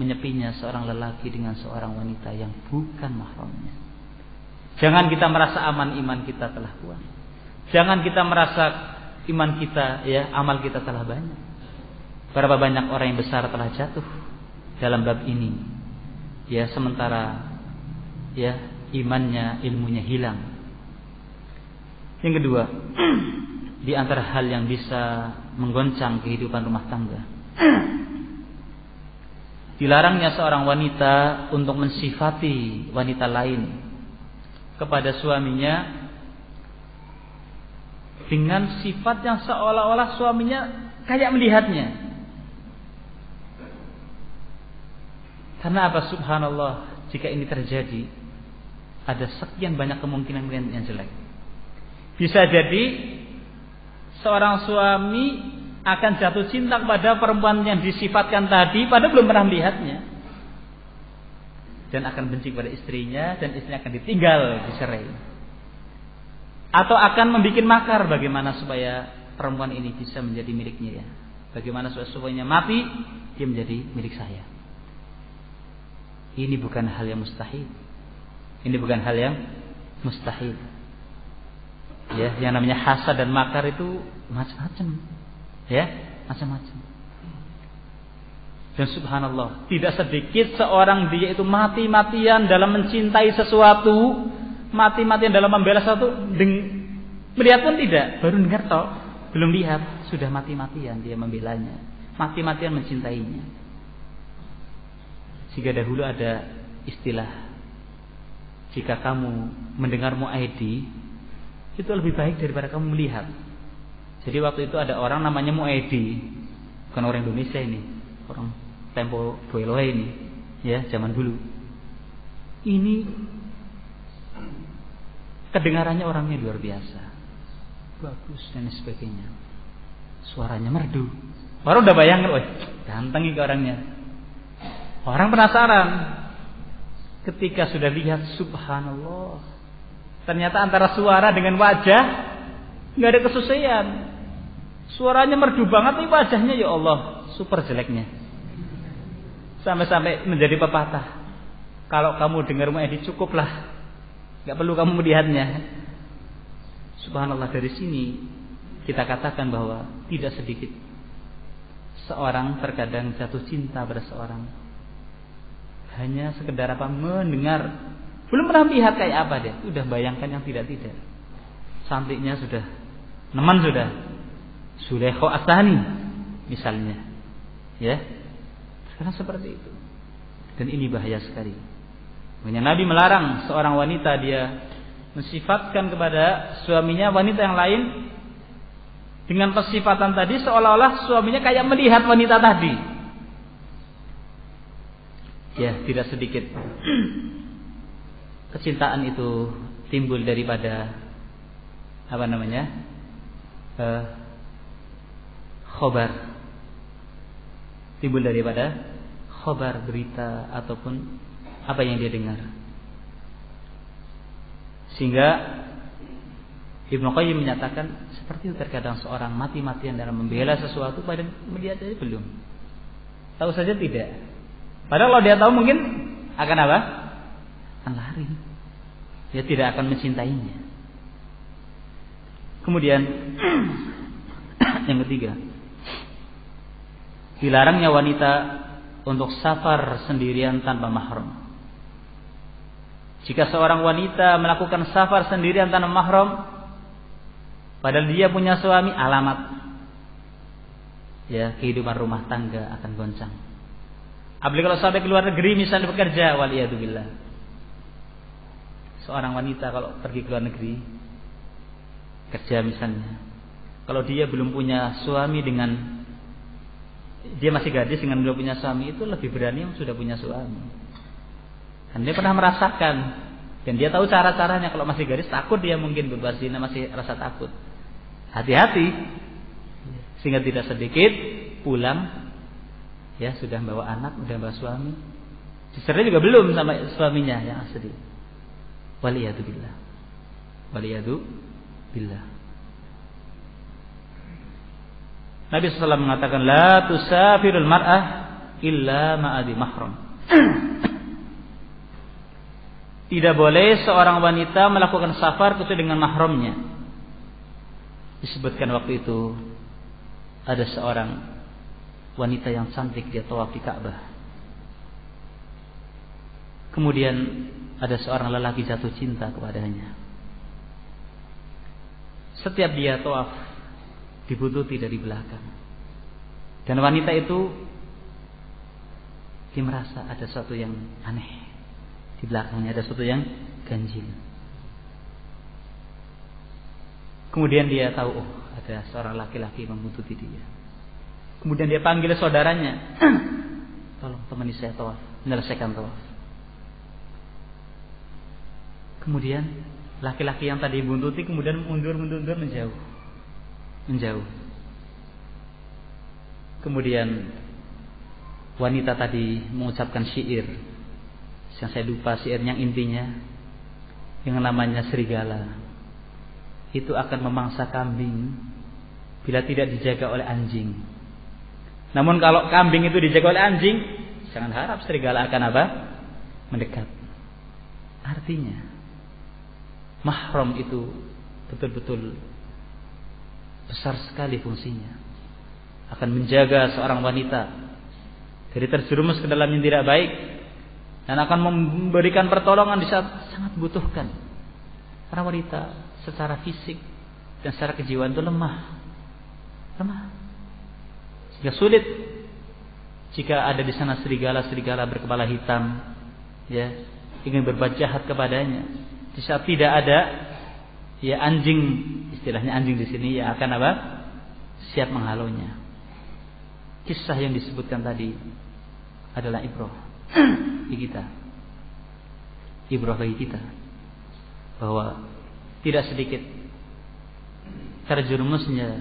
menyepinya seorang lelaki dengan seorang wanita yang bukan mahramnya. Jangan kita merasa aman, iman kita telah kuat. Jangan kita merasa iman kita, ya, amal kita telah banyak. Berapa banyak orang yang besar telah jatuh dalam bab ini, ya, sementara ya imannya, ilmunya hilang. Yang kedua, di antara hal yang bisa menggoncang kehidupan rumah tangga, dilarangnya seorang wanita untuk mensifati wanita lain kepada suaminya dengan sifat yang seolah-olah suaminya kayak melihatnya. Karena apa? Subhanallah, jika ini terjadi, ada sekian banyak kemungkinan yang jelek. Bisa jadi seorang suami akan jatuh cinta kepada perempuan yang disifatkan tadi, padahal belum pernah melihatnya, dan akan benci kepada istrinya, dan istrinya akan ditinggal, dicerai. Atau akan membuat makar bagaimana supaya perempuan ini bisa menjadi miliknya, ya. Bagaimana supaya suaminya mati, dia menjadi milik saya. Ini bukan hal yang mustahil. Ini bukan hal yang mustahil. Ya, yang namanya hasad dan makar itu macam-macam. Ya, macam-macam. Dan subhanallah, tidak sedikit seorang dia itu mati-matian dalam mencintai sesuatu, mati-matian dalam membela sesuatu, melihat pun tidak, baru dengar toh, belum lihat, sudah mati-matian dia membelanya, mati-matian mencintainya. Jika dahulu ada istilah, jika kamu mendengar mu'aidi, itu lebih baik daripada kamu melihat. Jadi waktu itu ada orang namanya mu'aidi, bukan orang Indonesia ini, orang Tempo Boeloe ini, ya, zaman dulu. Ini kedengarannya orangnya luar biasa, bagus dan sebagainya, suaranya merdu. Orang udah bayangkan, wah ganteng ini orangnya. Orang penasaran. Ketika sudah lihat, subhanallah, ternyata antara suara dengan wajah nggak ada kesesuaian. Suaranya merdu banget, tapi wajahnya ya Allah super jeleknya. Sampai-sampai menjadi pepatah, kalau kamu dengar mu'aidi cukuplah Enggak perlu kamu melihatnya. Subhanallah, dari sini kita katakan bahwa tidak sedikit seorang terkadang jatuh cinta pada seorang hanya sekedar mendengar, belum pernah lihat kayak apa dia, sudah bayangkan yang tidak-tidak. Cantiknya sudah, neman sudah, Zulaikha As-Sani misalnya, ya. Sekarang seperti itu, dan ini bahaya sekali. Makanya Nabi melarang seorang wanita dia mensifatkan kepada suaminya wanita yang lain dengan persifatan tadi, seolah-olah suaminya kayak melihat wanita tadi. Ya, tidak sedikit kecintaan itu timbul daripada khobar, timbul daripada khobar, berita ataupun apa yang dia dengar. Sehingga Ibnu Qayyim menyatakan seperti itu terkadang seorang mati-matian dalam membela sesuatu padahal melihat saja belum, tahu saja tidak. Padahal kalau dia tahu mungkin akan apa? Akan lari. Dia tidak akan mencintainya. Kemudian yang ketiga, dilarangnya wanita untuk safar sendirian tanpa mahram. Jika seorang wanita melakukan safar sendirian tanpa mahram, padahal dia punya suami, alamat ya kehidupan rumah tangga akan goncang. Apalagi kalau sampai ke luar negeri misalnya bekerja, waliyadzubillah. Seorang wanita kalau pergi ke luar negeri kerja misalnya, kalau dia belum punya suami, dengan dia masih gadis dengan belum punya suami, itu lebih berani yang sudah punya suami. Dan dia pernah merasakan, dan dia tahu cara-caranya. Kalau masih gadis takut dia mungkin berbuat zina, masih rasa takut. Hati-hati, sehingga tidak sedikit pulang ya sudah bawa anak, sudah bawa suami, dicerai juga belum sama suaminya yang asli. Waliyadzubillah, waliyadzubillah. Nabi SAW mengatakan, la tusafirul mar'ah illa ma'adi mahram. Tidak boleh seorang wanita melakukan safar kecuali dengan mahramnya. Disebutkan waktu itu ada seorang wanita yang cantik, dia tawaf di Ka'bah. Kemudian ada seorang lelaki jatuh cinta kepadanya. Setiap dia tawaf dibututi dari belakang. Dan wanita itu dia merasa ada sesuatu yang aneh. Di belakangnya ada sesuatu yang ganjil. Kemudian dia tahu, oh ada seorang laki-laki membuntuti dia. Kemudian dia panggil saudaranya, tolong temani saya tawaf, menyelesaikan tawaf. Kemudian laki-laki yang tadi buntuti kemudian mundur menjauh. Kemudian wanita tadi mengucapkan syair, yang saya lupa syairnya, yang intinya yang namanya serigala itu akan memangsa kambing bila tidak dijaga oleh anjing. Namun kalau kambing itu dijaga oleh anjing, jangan harap serigala akan apa? Mendekat. Artinya mahram itu betul-betul besar sekali fungsinya, akan menjaga seorang wanita dari terjerumus ke dalam yang tidak baik, dan akan memberikan pertolongan di saat sangat butuhkan. Karena wanita secara fisik dan secara kejiwaan itu lemah. Sehingga sulit jika ada di sana serigala berkepala hitam, ya, ingin berbuat jahat kepadanya. Di saat tidak ada, ya anjing, istilahnya anjing di sini, ya akan apa? Siap menghalaunya. Kisah yang disebutkan tadi adalah ibrah bagi kita bahwa tidak sedikit terjerumusnya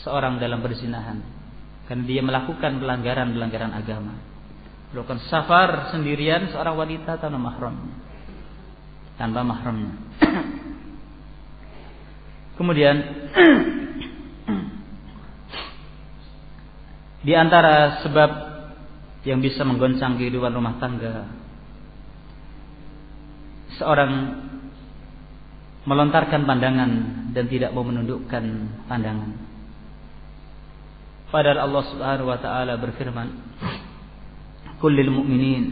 seorang dalam perzinahan karena dia melakukan pelanggaran agama, melakukan safar sendirian seorang wanita tanpa mahramnya. Kemudian di antara sebab yang bisa menggoncang kehidupan rumah tangga, seorang melontarkan pandangan dan tidak mau menundukkan pandangan. Padahal Allah Subhanahu wa taala berfirman, "Qul lil mu'minin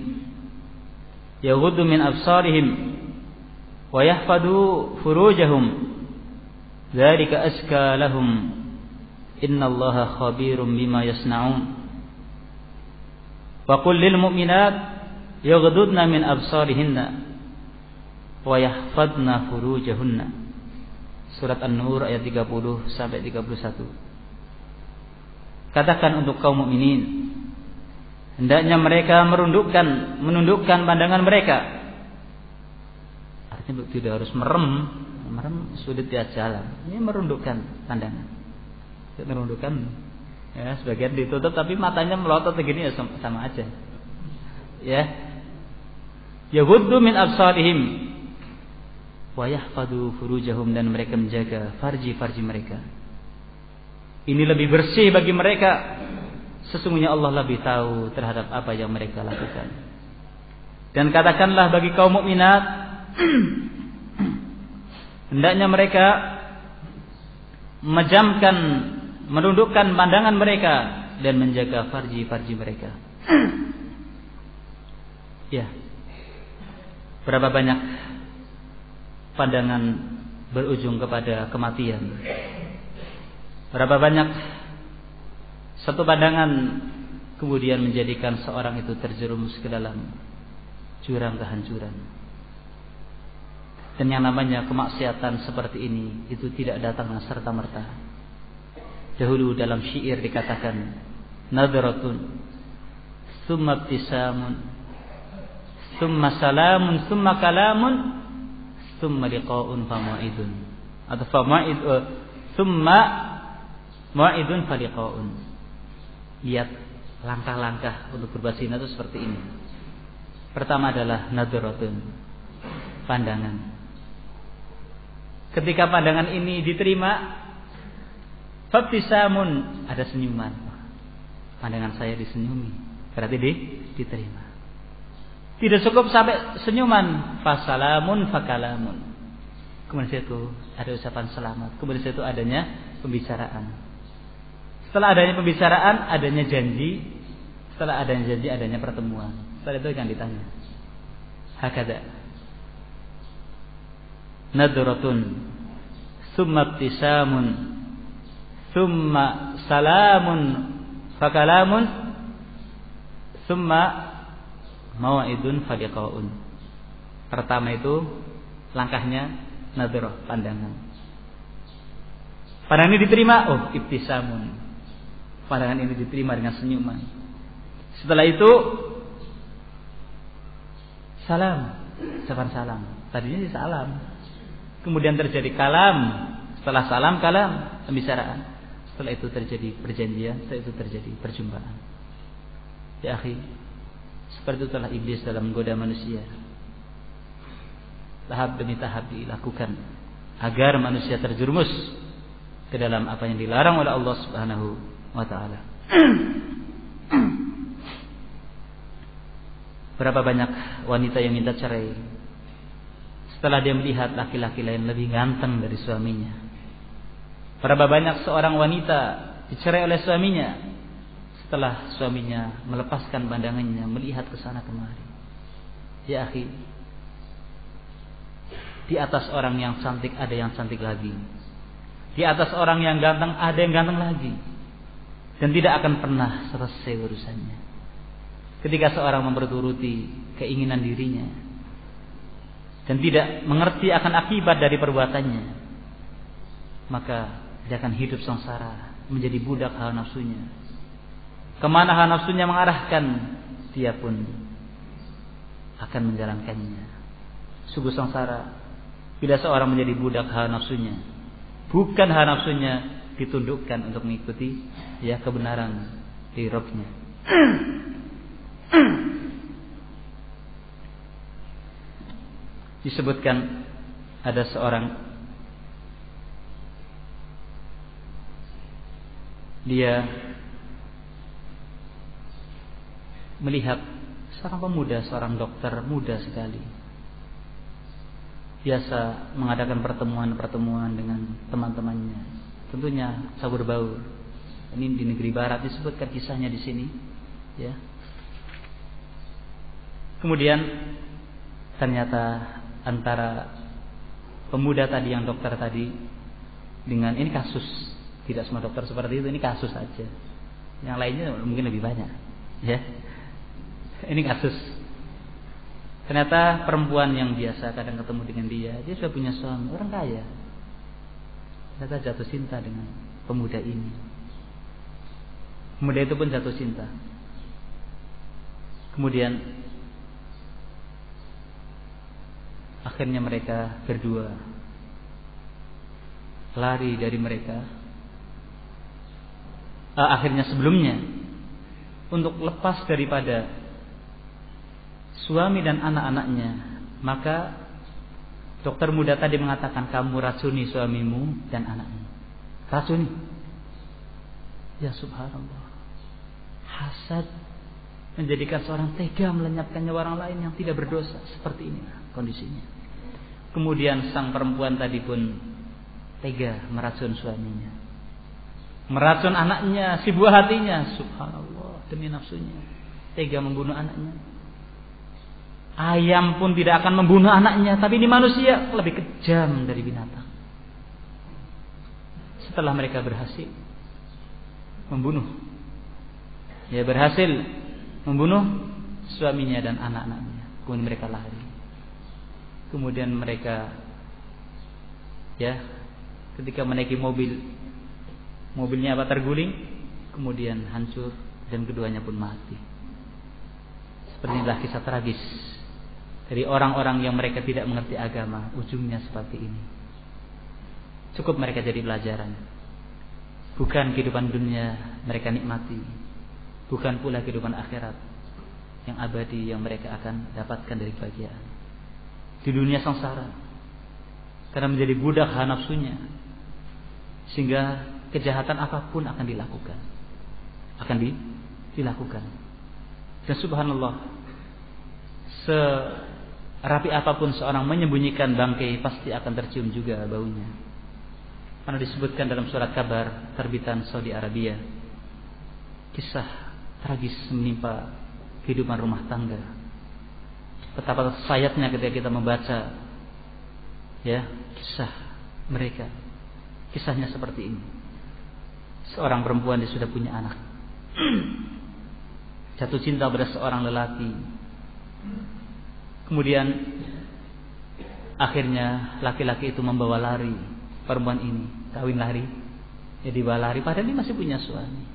yaghuddu min absarihim wa yahfadhu furujahum dzalika azka lahum innallaha khabirum bima yasna'un." Wa qul lil mu'minat yaghuddna min absarihinna wa yahfadna furujahunna. Surat An-Nur ayat 30 sampai 31. Katakan untuk kaum mukminin, hendaknya mereka menundukkan pandangan mereka. Artinya tidak harus merem sudah tiada jalan. Ini merundukkan pandangan. Merundukkan, ya, sebagian ditutup tapi matanya melotot begini ya sama aja. Ya. Yaghuddu min absarihim wa yahfadhu furujahum, dan mereka menjaga farji-farji mereka. Ini lebih bersih bagi mereka. Sesungguhnya Allah lebih tahu terhadap apa yang mereka lakukan. Dan katakanlah bagi kaum mukminat, hendaknya mereka menundukkan pandangan mereka dan menjaga farji-farji mereka. Ya. Berapa banyak pandangan berujung kepada kematian? Berapa banyak satu pandangan kemudian menjadikan seorang itu terjerumus ke dalam jurang kehancuran. Dan yang namanya kemaksiatan seperti ini itu tidak datang serta-merta. Dahulu dalam syair dikatakan, nadratun summa ibtisamun summa salamun summa kalamun summa liqa'un fama'idun, atau fama'id summa ma'idun faliqa'un. Lihat langkah-langkah untuk berbuat zina itu seperti ini. Pertama adalah nadratun, pandangan. Ketika pandangan ini diterima, fabtisamun, ada senyuman. Pandangan saya disenyumi, berarti diterima. Tidak cukup sampai senyuman, fasalamun fakalamun. Kemudian itu ada ucapan selamat. Kemudian itu adanya pembicaraan. Setelah adanya pembicaraan, adanya janji. Setelah adanya janji, adanya pertemuan. Setelah itu akan ditanya. Hakada. Nadratun, summa ibtisamun, summa salamun fakalamun, summa mawa'idun faliqa'un. Pertama itu langkahnya nadrah, pandangan. Pandangan ini diterima, oh ibtisamun. Pandangan ini diterima dengan senyuman. Setelah itu salam, ucapan salam. Tadinya salam. Kemudian terjadi kalam. Setelah salam kalam, pembicaraan. Setelah itu terjadi perjanjian. Setelah itu terjadi perjumpaan. Ya akhi, seperti itulah iblis dalam menggoda manusia. Tahap demi tahap dilakukan agar manusia terjerumus ke dalam apa yang dilarang oleh Allah Subhanahu wa ta'ala. Berapa banyak wanita yang minta cerai setelah dia melihat laki-laki lain lebih ganteng dari suaminya. Berapa banyak seorang wanita dicerai oleh suaminya setelah suaminya melepaskan pandangannya melihat ke sana kemari. Ya akhi, di atas orang yang cantik ada yang cantik lagi. Di atas orang yang ganteng ada yang ganteng lagi. Dan tidak akan pernah selesai urusannya. Ketika seorang memperturuti keinginan dirinya dan tidak mengerti akan akibat dari perbuatannya, maka dia akan hidup sengsara, menjadi budak hawa nafsunya. Kemana hawa nafsunya mengarahkan, dia pun akan menjalankannya. Sungguh sengsara bila seorang menjadi budak hawa nafsunya. Bukan hawa nafsunya ditundukkan untuk mengikuti kebenaran di Rabbnya. Disebutkan ada seorang, dia melihat seorang pemuda, seorang dokter muda sekali. biasa mengadakan pertemuan-pertemuan dengan teman-temannya. Tentunya sabur baur. Ini di negeri barat disebutkan kisahnya di sini, ya. Kemudian ternyata antara pemuda tadi yang dokter tadi dengan ini kasus, tidak semua dokter seperti itu, ini kasus saja. Yang lainnya mungkin lebih banyak, ya. Ini kasus. Ternyata perempuan yang biasa kadang ketemu dengan dia sudah punya suami, orang kaya. Ternyata jatuh cinta dengan pemuda ini. Pemuda itu pun jatuh cinta. Kemudian akhirnya mereka berdua lari dari mereka. Akhirnya sebelumnya untuk lepas daripada suami dan anak-anaknya, maka dokter muda tadi mengatakan, kamu racuni suamimu dan anakmu. Racuni. Ya subhanallah. Hasad menjadikan seorang tega melenyapkan nyawa orang lain yang tidak berdosa. Seperti ini kondisinya. Kemudian sang perempuan tadi pun tega meracun suaminya, meracun anaknya, si buah hatinya. Subhanallah, demi nafsunya tega membunuh anaknya. Ayam pun tidak akan membunuh anaknya, tapi ini manusia lebih kejam dari binatang. Setelah mereka berhasil membunuh, berhasil membunuh suaminya dan anak-anaknya, kemudian mereka lari. Kemudian mereka ketika menaiki mobilnya terguling, kemudian hancur dan keduanya pun mati. Seperti inilah kisah tragis dari orang-orang yang mereka tidak mengerti agama, ujungnya seperti ini. Cukup mereka jadi pelajaran. Bukan kehidupan dunia mereka nikmati, bukan pula kehidupan akhirat yang abadi yang mereka akan dapatkan dari kebahagiaan. Di dunia sengsara karena menjadi budak hawa nafsunya, sehingga kejahatan apapun akan dilakukan, dilakukan. Dan subhanallah, serapi apapun seorang menyembunyikan bangkai, pasti akan tercium juga baunya. Karena disebutkan dalam surat kabar terbitan Saudi Arabia, kisah tragis menimpa kehidupan rumah tangga. Betapa sayatnya ketika kita membaca kisah mereka. Kisahnya seperti ini. Seorang perempuan dia sudah punya anak, jatuh cinta pada seorang lelaki. Kemudian akhirnya laki-laki itu membawa lari perempuan ini, kawin lari. Dia dibawa lari padahal dia masih punya suami.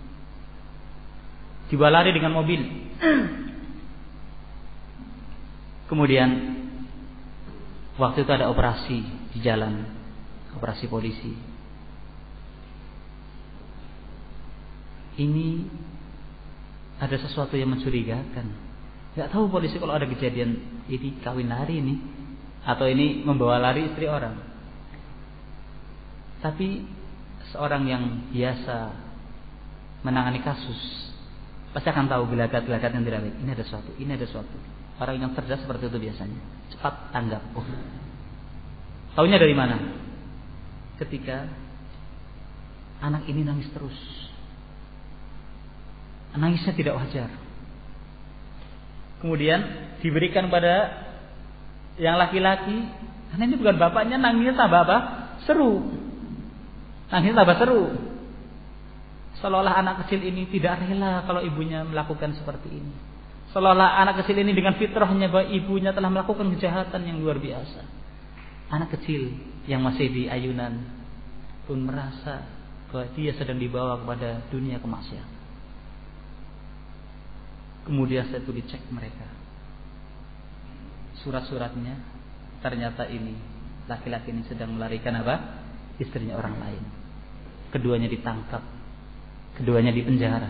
Dibawa lari dengan mobil. Kemudian waktu itu ada operasi di jalan, operasi polisi. Ini ada sesuatu yang mencurigakan. Gak tahu polisi kalau ada kejadian ini kawin lari ini, atau ini membawa lari istri orang. Tapi seorang yang biasa menangani kasus pasti akan tahu gelagat-gelagat yang tidak baik. Ini ada sesuatu, ini ada sesuatu. Orang yang cerdas seperti itu biasanya cepat tanggap. Taunya dari mana? Ketika anak ini nangis terus, nangisnya tidak wajar. Kemudian diberikan pada yang laki-laki, karena ini bukan bapaknya, nangisnya tambah apa? Seru. Nangisnya tambah seru. Seolah-olah anak kecil ini tidak rela kalau ibunya melakukan seperti ini. Seolah-olah anak kecil ini dengan fitrahnya bahwa ibunya telah melakukan kejahatan yang luar biasa. Anak kecil yang masih di ayunan pun merasa bahwa dia sedang dibawa kepada dunia kemaksiatan. Kemudian setelah itu dicek mereka, surat-suratnya, ternyata ini laki-laki ini sedang melarikan apa? Istrinya orang lain. Keduanya ditangkap, keduanya dipenjara.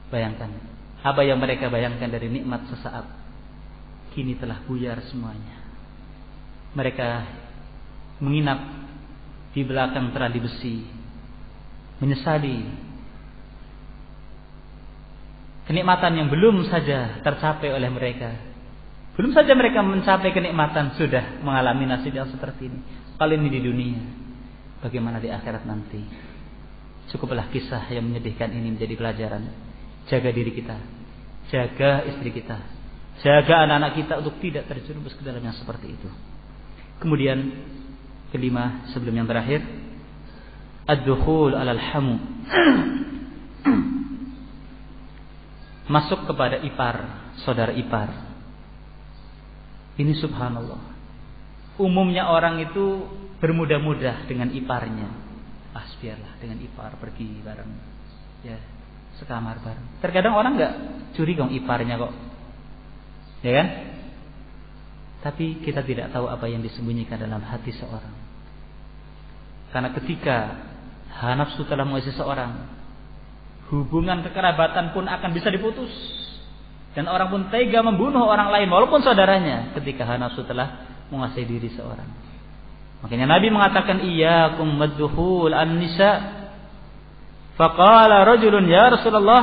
Bayangkan apa yang mereka bayangkan dari nikmat sesaat, kini telah buyar semuanya. Mereka menginap di belakang terali besi, menyesali kenikmatan yang belum saja tercapai oleh mereka, Belum saja mereka mencapai kenikmatan, sudah mengalami nasib yang seperti ini. Kali ini di dunia, bagaimana di akhirat nanti? Cukuplah kisah yang menyedihkan ini menjadi pelajaran. Jaga diri kita, jaga istri kita, jaga anak-anak kita untuk tidak terjerumus ke dalam yang seperti itu. Kemudian kelima sebelum yang terakhir, ad-dukhul 'alal hamu. Masuk kepada ipar, saudara ipar. Ini subhanallah. Umumnya orang itu bermudah-mudah dengan iparnya. Biarlah dengan ipar pergi bareng, ya, sekamar bareng. Terkadang orang nggak curiga iparnya kok, ya kan? Tapi kita tidak tahu apa yang disembunyikan dalam hati seorang. Karena ketika nafsu telah menguasai seorang, hubungan kekerabatan pun akan bisa diputus. Dan orang pun tega membunuh orang lain walaupun saudaranya ketika nafsu telah menguasai diri seorang. Makanya Nabi mengatakan iyyakum maddukhul an-nisa. Faqala rajulun ya Rasulullah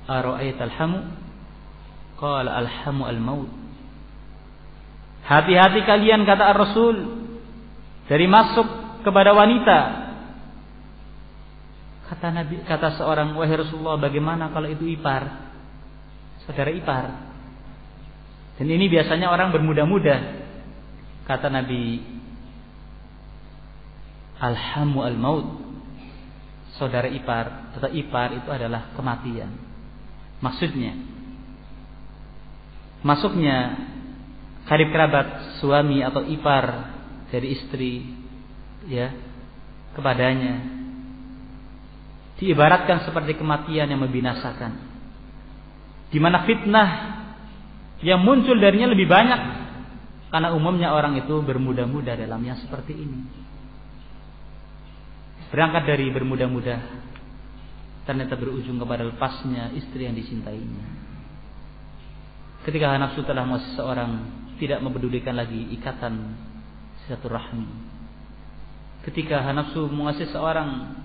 ara'aital hamu? Qala al-hamu al-maut. Hati-hati kalian kata Ar-Rasul dari masuk kepada wanita. Kata seorang, wahai Rasulullah, bagaimana kalau itu ipar? Saudara ipar. Dan ini biasanya orang bermudah-mudah. Kata Nabi, alhamu al-maut. Saudara ipar atau ipar itu adalah kematian. Maksudnya, masuknya karib kerabat suami atau ipar dari istri, ya, kepadanya diibaratkan seperti kematian yang membinasakan, di mana fitnah yang muncul darinya lebih banyak, karena umumnya orang itu bermudah-mudah dalam yang seperti ini. Berangkat dari bermudah-mudah, ternyata berujung kepada lepasnya istri yang dicintainya. Ketika nafsu telah menguasai seorang, tidak mempedulikan lagi ikatan silaturahmi. Ketika nafsu menguasai seorang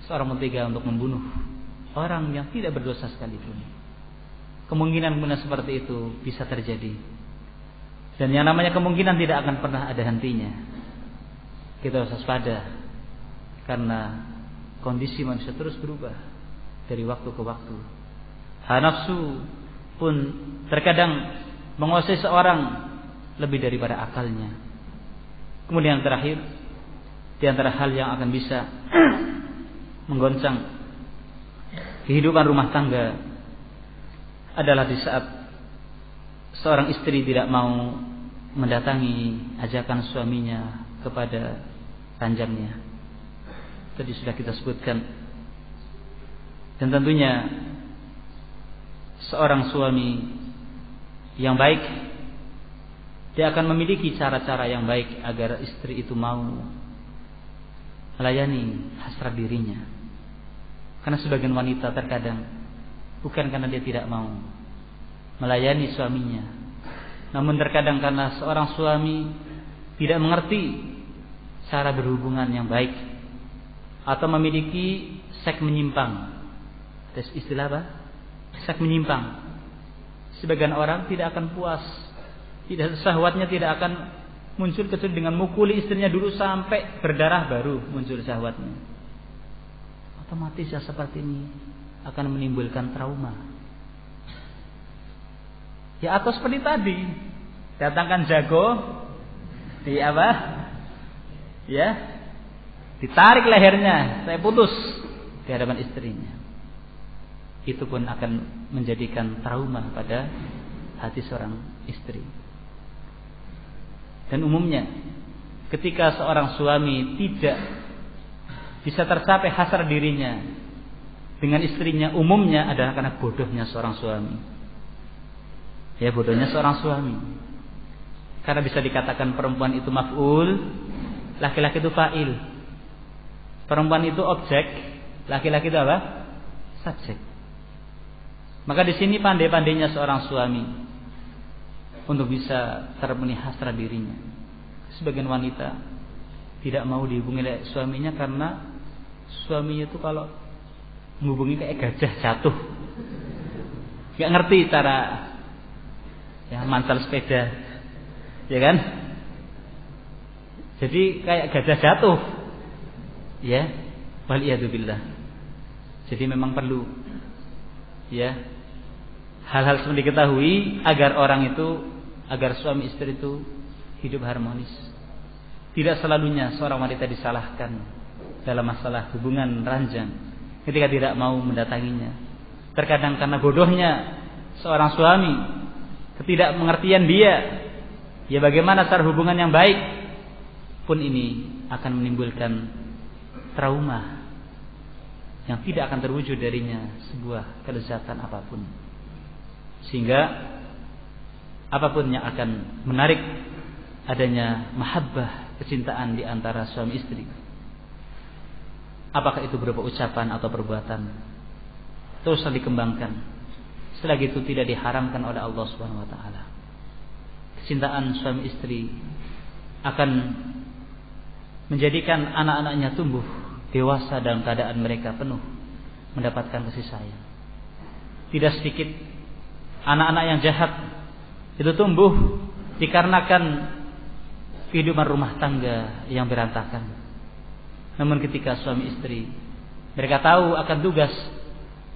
pun tega untuk membunuh orang yang tidak berdosa sekalipun. Kemungkinan seperti itu bisa terjadi. Dan yang namanya kemungkinan tidak akan pernah ada hentinya. Kita harus waspada, karena kondisi manusia terus berubah dari waktu ke waktu. Nafsu pun terkadang menguasai seorang lebih daripada akalnya. Kemudian yang terakhir, di antara hal yang akan bisa menggoncang kehidupan rumah tangga adalah di saat seorang istri tidak mau mendatangi ajakan suaminya kepada ranjangnya. Tadi sudah kita sebutkan. Dan tentunya seorang suami yang baik, dia akan memiliki cara-cara yang baik agar istri itu mau melayani hasrat dirinya. Karena sebagian wanita terkadang bukan karena dia tidak mau melayani suaminya, namun terkadang karena seorang suami tidak mengerti cara berhubungan yang baik, atau memiliki seks menyimpang. Istilah apa? Seks menyimpang. Sebagian orang tidak akan puas, tidak, syahwatnya tidak akan muncul kecuali dengan mukuli istrinya dulu sampai berdarah baru muncul syahwatnya. Otomatis yang seperti ini akan menimbulkan trauma. Ya, atau seperti tadi, datangkan jago di apa? Ya, ditarik lehernya, saya putus di hadapan istrinya. Itu pun akan menjadikan trauma pada hati seorang istri. Dan umumnya ketika seorang suami tidak bisa tercapai hasrat dirinya dengan istrinya, umumnya adalah karena bodohnya seorang suami. Ya, bodohnya seorang suami. Karena bisa dikatakan perempuan itu maf'ul, laki-laki itu fa'il. Perempuan itu objek, laki-laki itu apa? Subjek. Maka di sini pandai-pandainya seorang suami untuk bisa terpenuhi hasrat dirinya. Sebagian wanita tidak mau dihubungi oleh suaminya karena suaminya itu kalau menghubungi kayak gajah jatuh, nggak ngerti cara ya mancal sepeda, ya kan? Jadi kayak gajah jatuh, ya, waliyadzubillah. Jadi memang perlu, ya, hal-hal seperti diketahui agar suami istri itu hidup harmonis. Tidak selalunya seorang wanita disalahkan dalam masalah hubungan ranjang ketika tidak mau mendatanginya. Terkadang karena bodohnya seorang suami, ketidakmengertian dia, ya bagaimana cara hubungan yang baik pun ini akan menimbulkan trauma yang tidak akan terwujud darinya sebuah kelezatan apapun. Sehingga apapun yang akan menarik adanya mahabbah, kecintaan di antara suami istri, apakah itu berupa ucapan atau perbuatan, teruslah dikembangkan. Selagi itu tidak diharamkan oleh Allah Subhanahu wa taala. Kecintaan suami istri akan menjadikan anak-anaknya tumbuh dewasa dalam keadaan mereka penuh mendapatkan kasih sayang. Tidak sedikit anak-anak yang jahat itu tumbuh dikarenakan kehidupan rumah tangga yang berantakan. Namun ketika suami istri mereka tahu akan tugas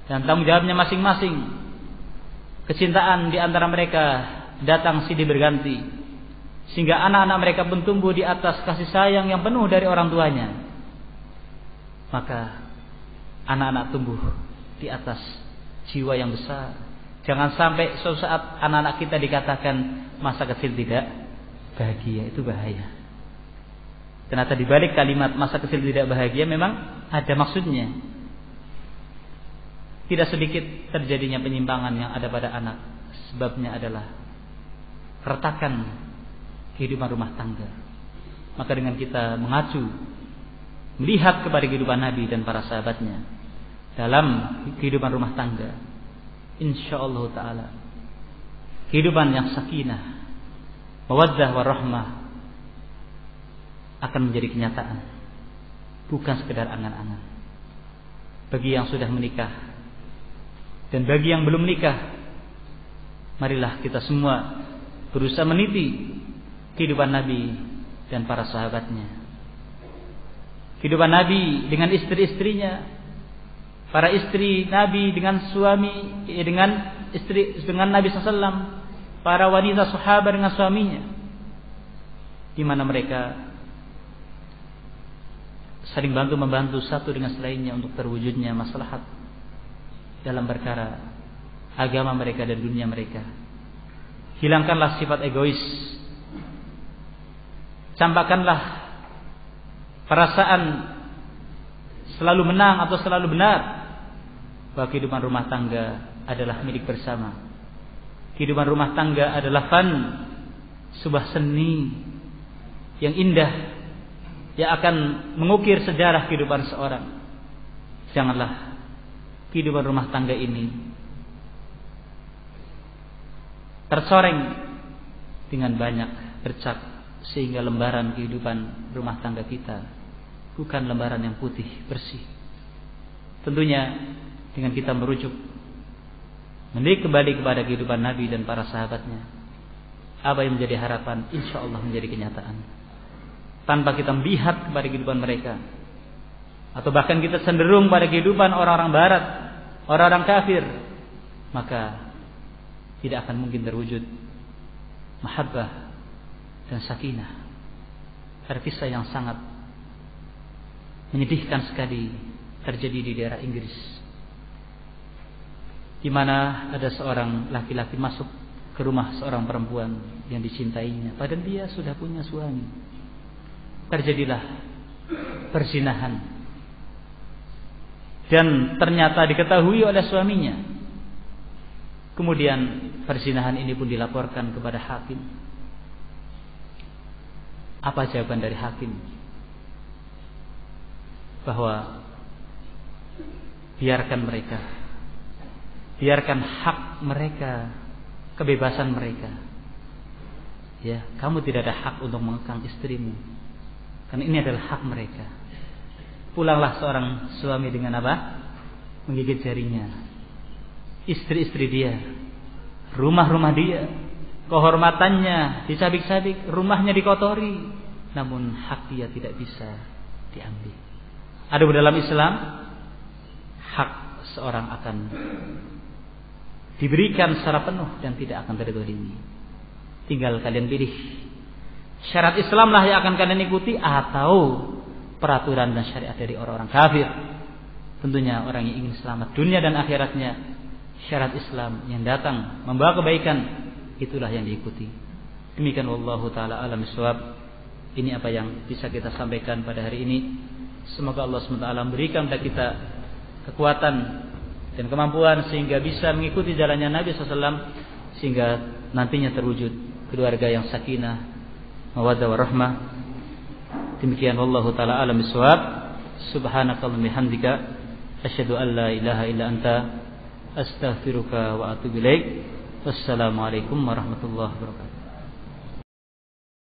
dan tanggung jawabnya masing-masing, kecintaan di antara mereka datang silih berganti, sehingga anak-anak mereka pun tumbuh di atas kasih sayang yang penuh dari orang tuanya. Maka anak-anak tumbuh di atas jiwa yang besar. Jangan sampai suatu saat anak-anak kita dikatakan masa kecil tidak bahagia, itu bahaya. Ternyata di balik kalimat masa kecil tidak bahagia memang ada maksudnya. Tidak sedikit terjadinya penyimpangan yang ada pada anak. Sebabnya adalah retakan kehidupan rumah tangga. Maka dengan kita mengacu, melihat kepada kehidupan Nabi dan para sahabatnya dalam kehidupan rumah tangga, insyaallah ta'ala kehidupan yang sakinah, mawaddah warahmah akan menjadi kenyataan, bukan sekedar angan-angan. Bagi yang sudah menikah dan bagi yang belum menikah, marilah kita semua berusaha meniti kehidupan Nabi dan para sahabatnya. Kehidupan Nabi dengan istri-istrinya, para istri Nabi dengan suami, dengan Nabi SAW, para wanita sahabat dengan suaminya, di mana mereka saling bantu membantu satu dengan selainnya untuk terwujudnya maslahat dalam perkara agama mereka dan dunia mereka. Hilangkanlah sifat egois, campakkanlah perasaan selalu menang atau selalu benar, bahwa kehidupan rumah tangga adalah milik bersama. Kehidupan rumah tangga adalah sebuah seni yang indah yang akan mengukir sejarah kehidupan seorang. Janganlah kehidupan rumah tangga ini tercoreng dengan banyak bercak, sehingga lembaran kehidupan rumah tangga kita bukan lembaran yang putih bersih. Tentunya dengan kita merujuk, menilik kembali kepada kehidupan Nabi dan para sahabatnya, apa yang menjadi harapan insyaallah menjadi kenyataan. Tanpa kita melihat kepada kehidupan mereka, atau bahkan kita cenderung pada kehidupan orang-orang barat, orang-orang kafir, maka tidak akan mungkin terwujud mahabbah dan sakinah. Ada kisah yang sangat menyedihkan sekali terjadi di daerah Inggris, di mana ada seorang laki-laki masuk ke rumah seorang perempuan yang dicintainya, padahal dia sudah punya suami. Terjadilah perzinahan, dan ternyata diketahui oleh suaminya. Kemudian perzinahan ini pun dilaporkan kepada hakim. Apa jawaban dari hakim? Bahwa biarkan mereka, biarkan hak mereka, kebebasan mereka. Ya, kamu tidak ada hak untuk mengekang istrimu, karena ini adalah hak mereka. Pulanglah seorang suami dengan apa? Menggigit jarinya. Istri-istri dia, rumah-rumah dia, kehormatannya dicabik-cabik, rumahnya dikotori, namun hak dia tidak bisa diambil. Ada dalam Islam, hak seorang akan diberikan secara penuh dan tidak akan terzalimi. Tinggal kalian pilih. Syariat Islamlah yang akan kalian ikuti atau peraturan dan syariat dari orang-orang kafir. Tentunya orang yang ingin selamat dunia dan akhiratnya, syariat Islam yang datang membawa kebaikan, itulah yang diikuti. Demikian wallahu taala alam bisawab. Ini apa yang bisa kita sampaikan pada hari ini. Semoga Allah SWT memberikan kepada kita kekuatan dan kemampuan sehingga bisa mengikuti jalannya Nabi SAW, sehingga nantinya terwujud keluarga yang sakinah, mawaddah warahmah. Demikian wallahu taala alam bisawab. Subhanakallahumma bihamdika asyhadu an la ilaha illa anta astaghfiruka wa atubu ilaik. Wassalamualaikum warahmatullahi wabarakatuh.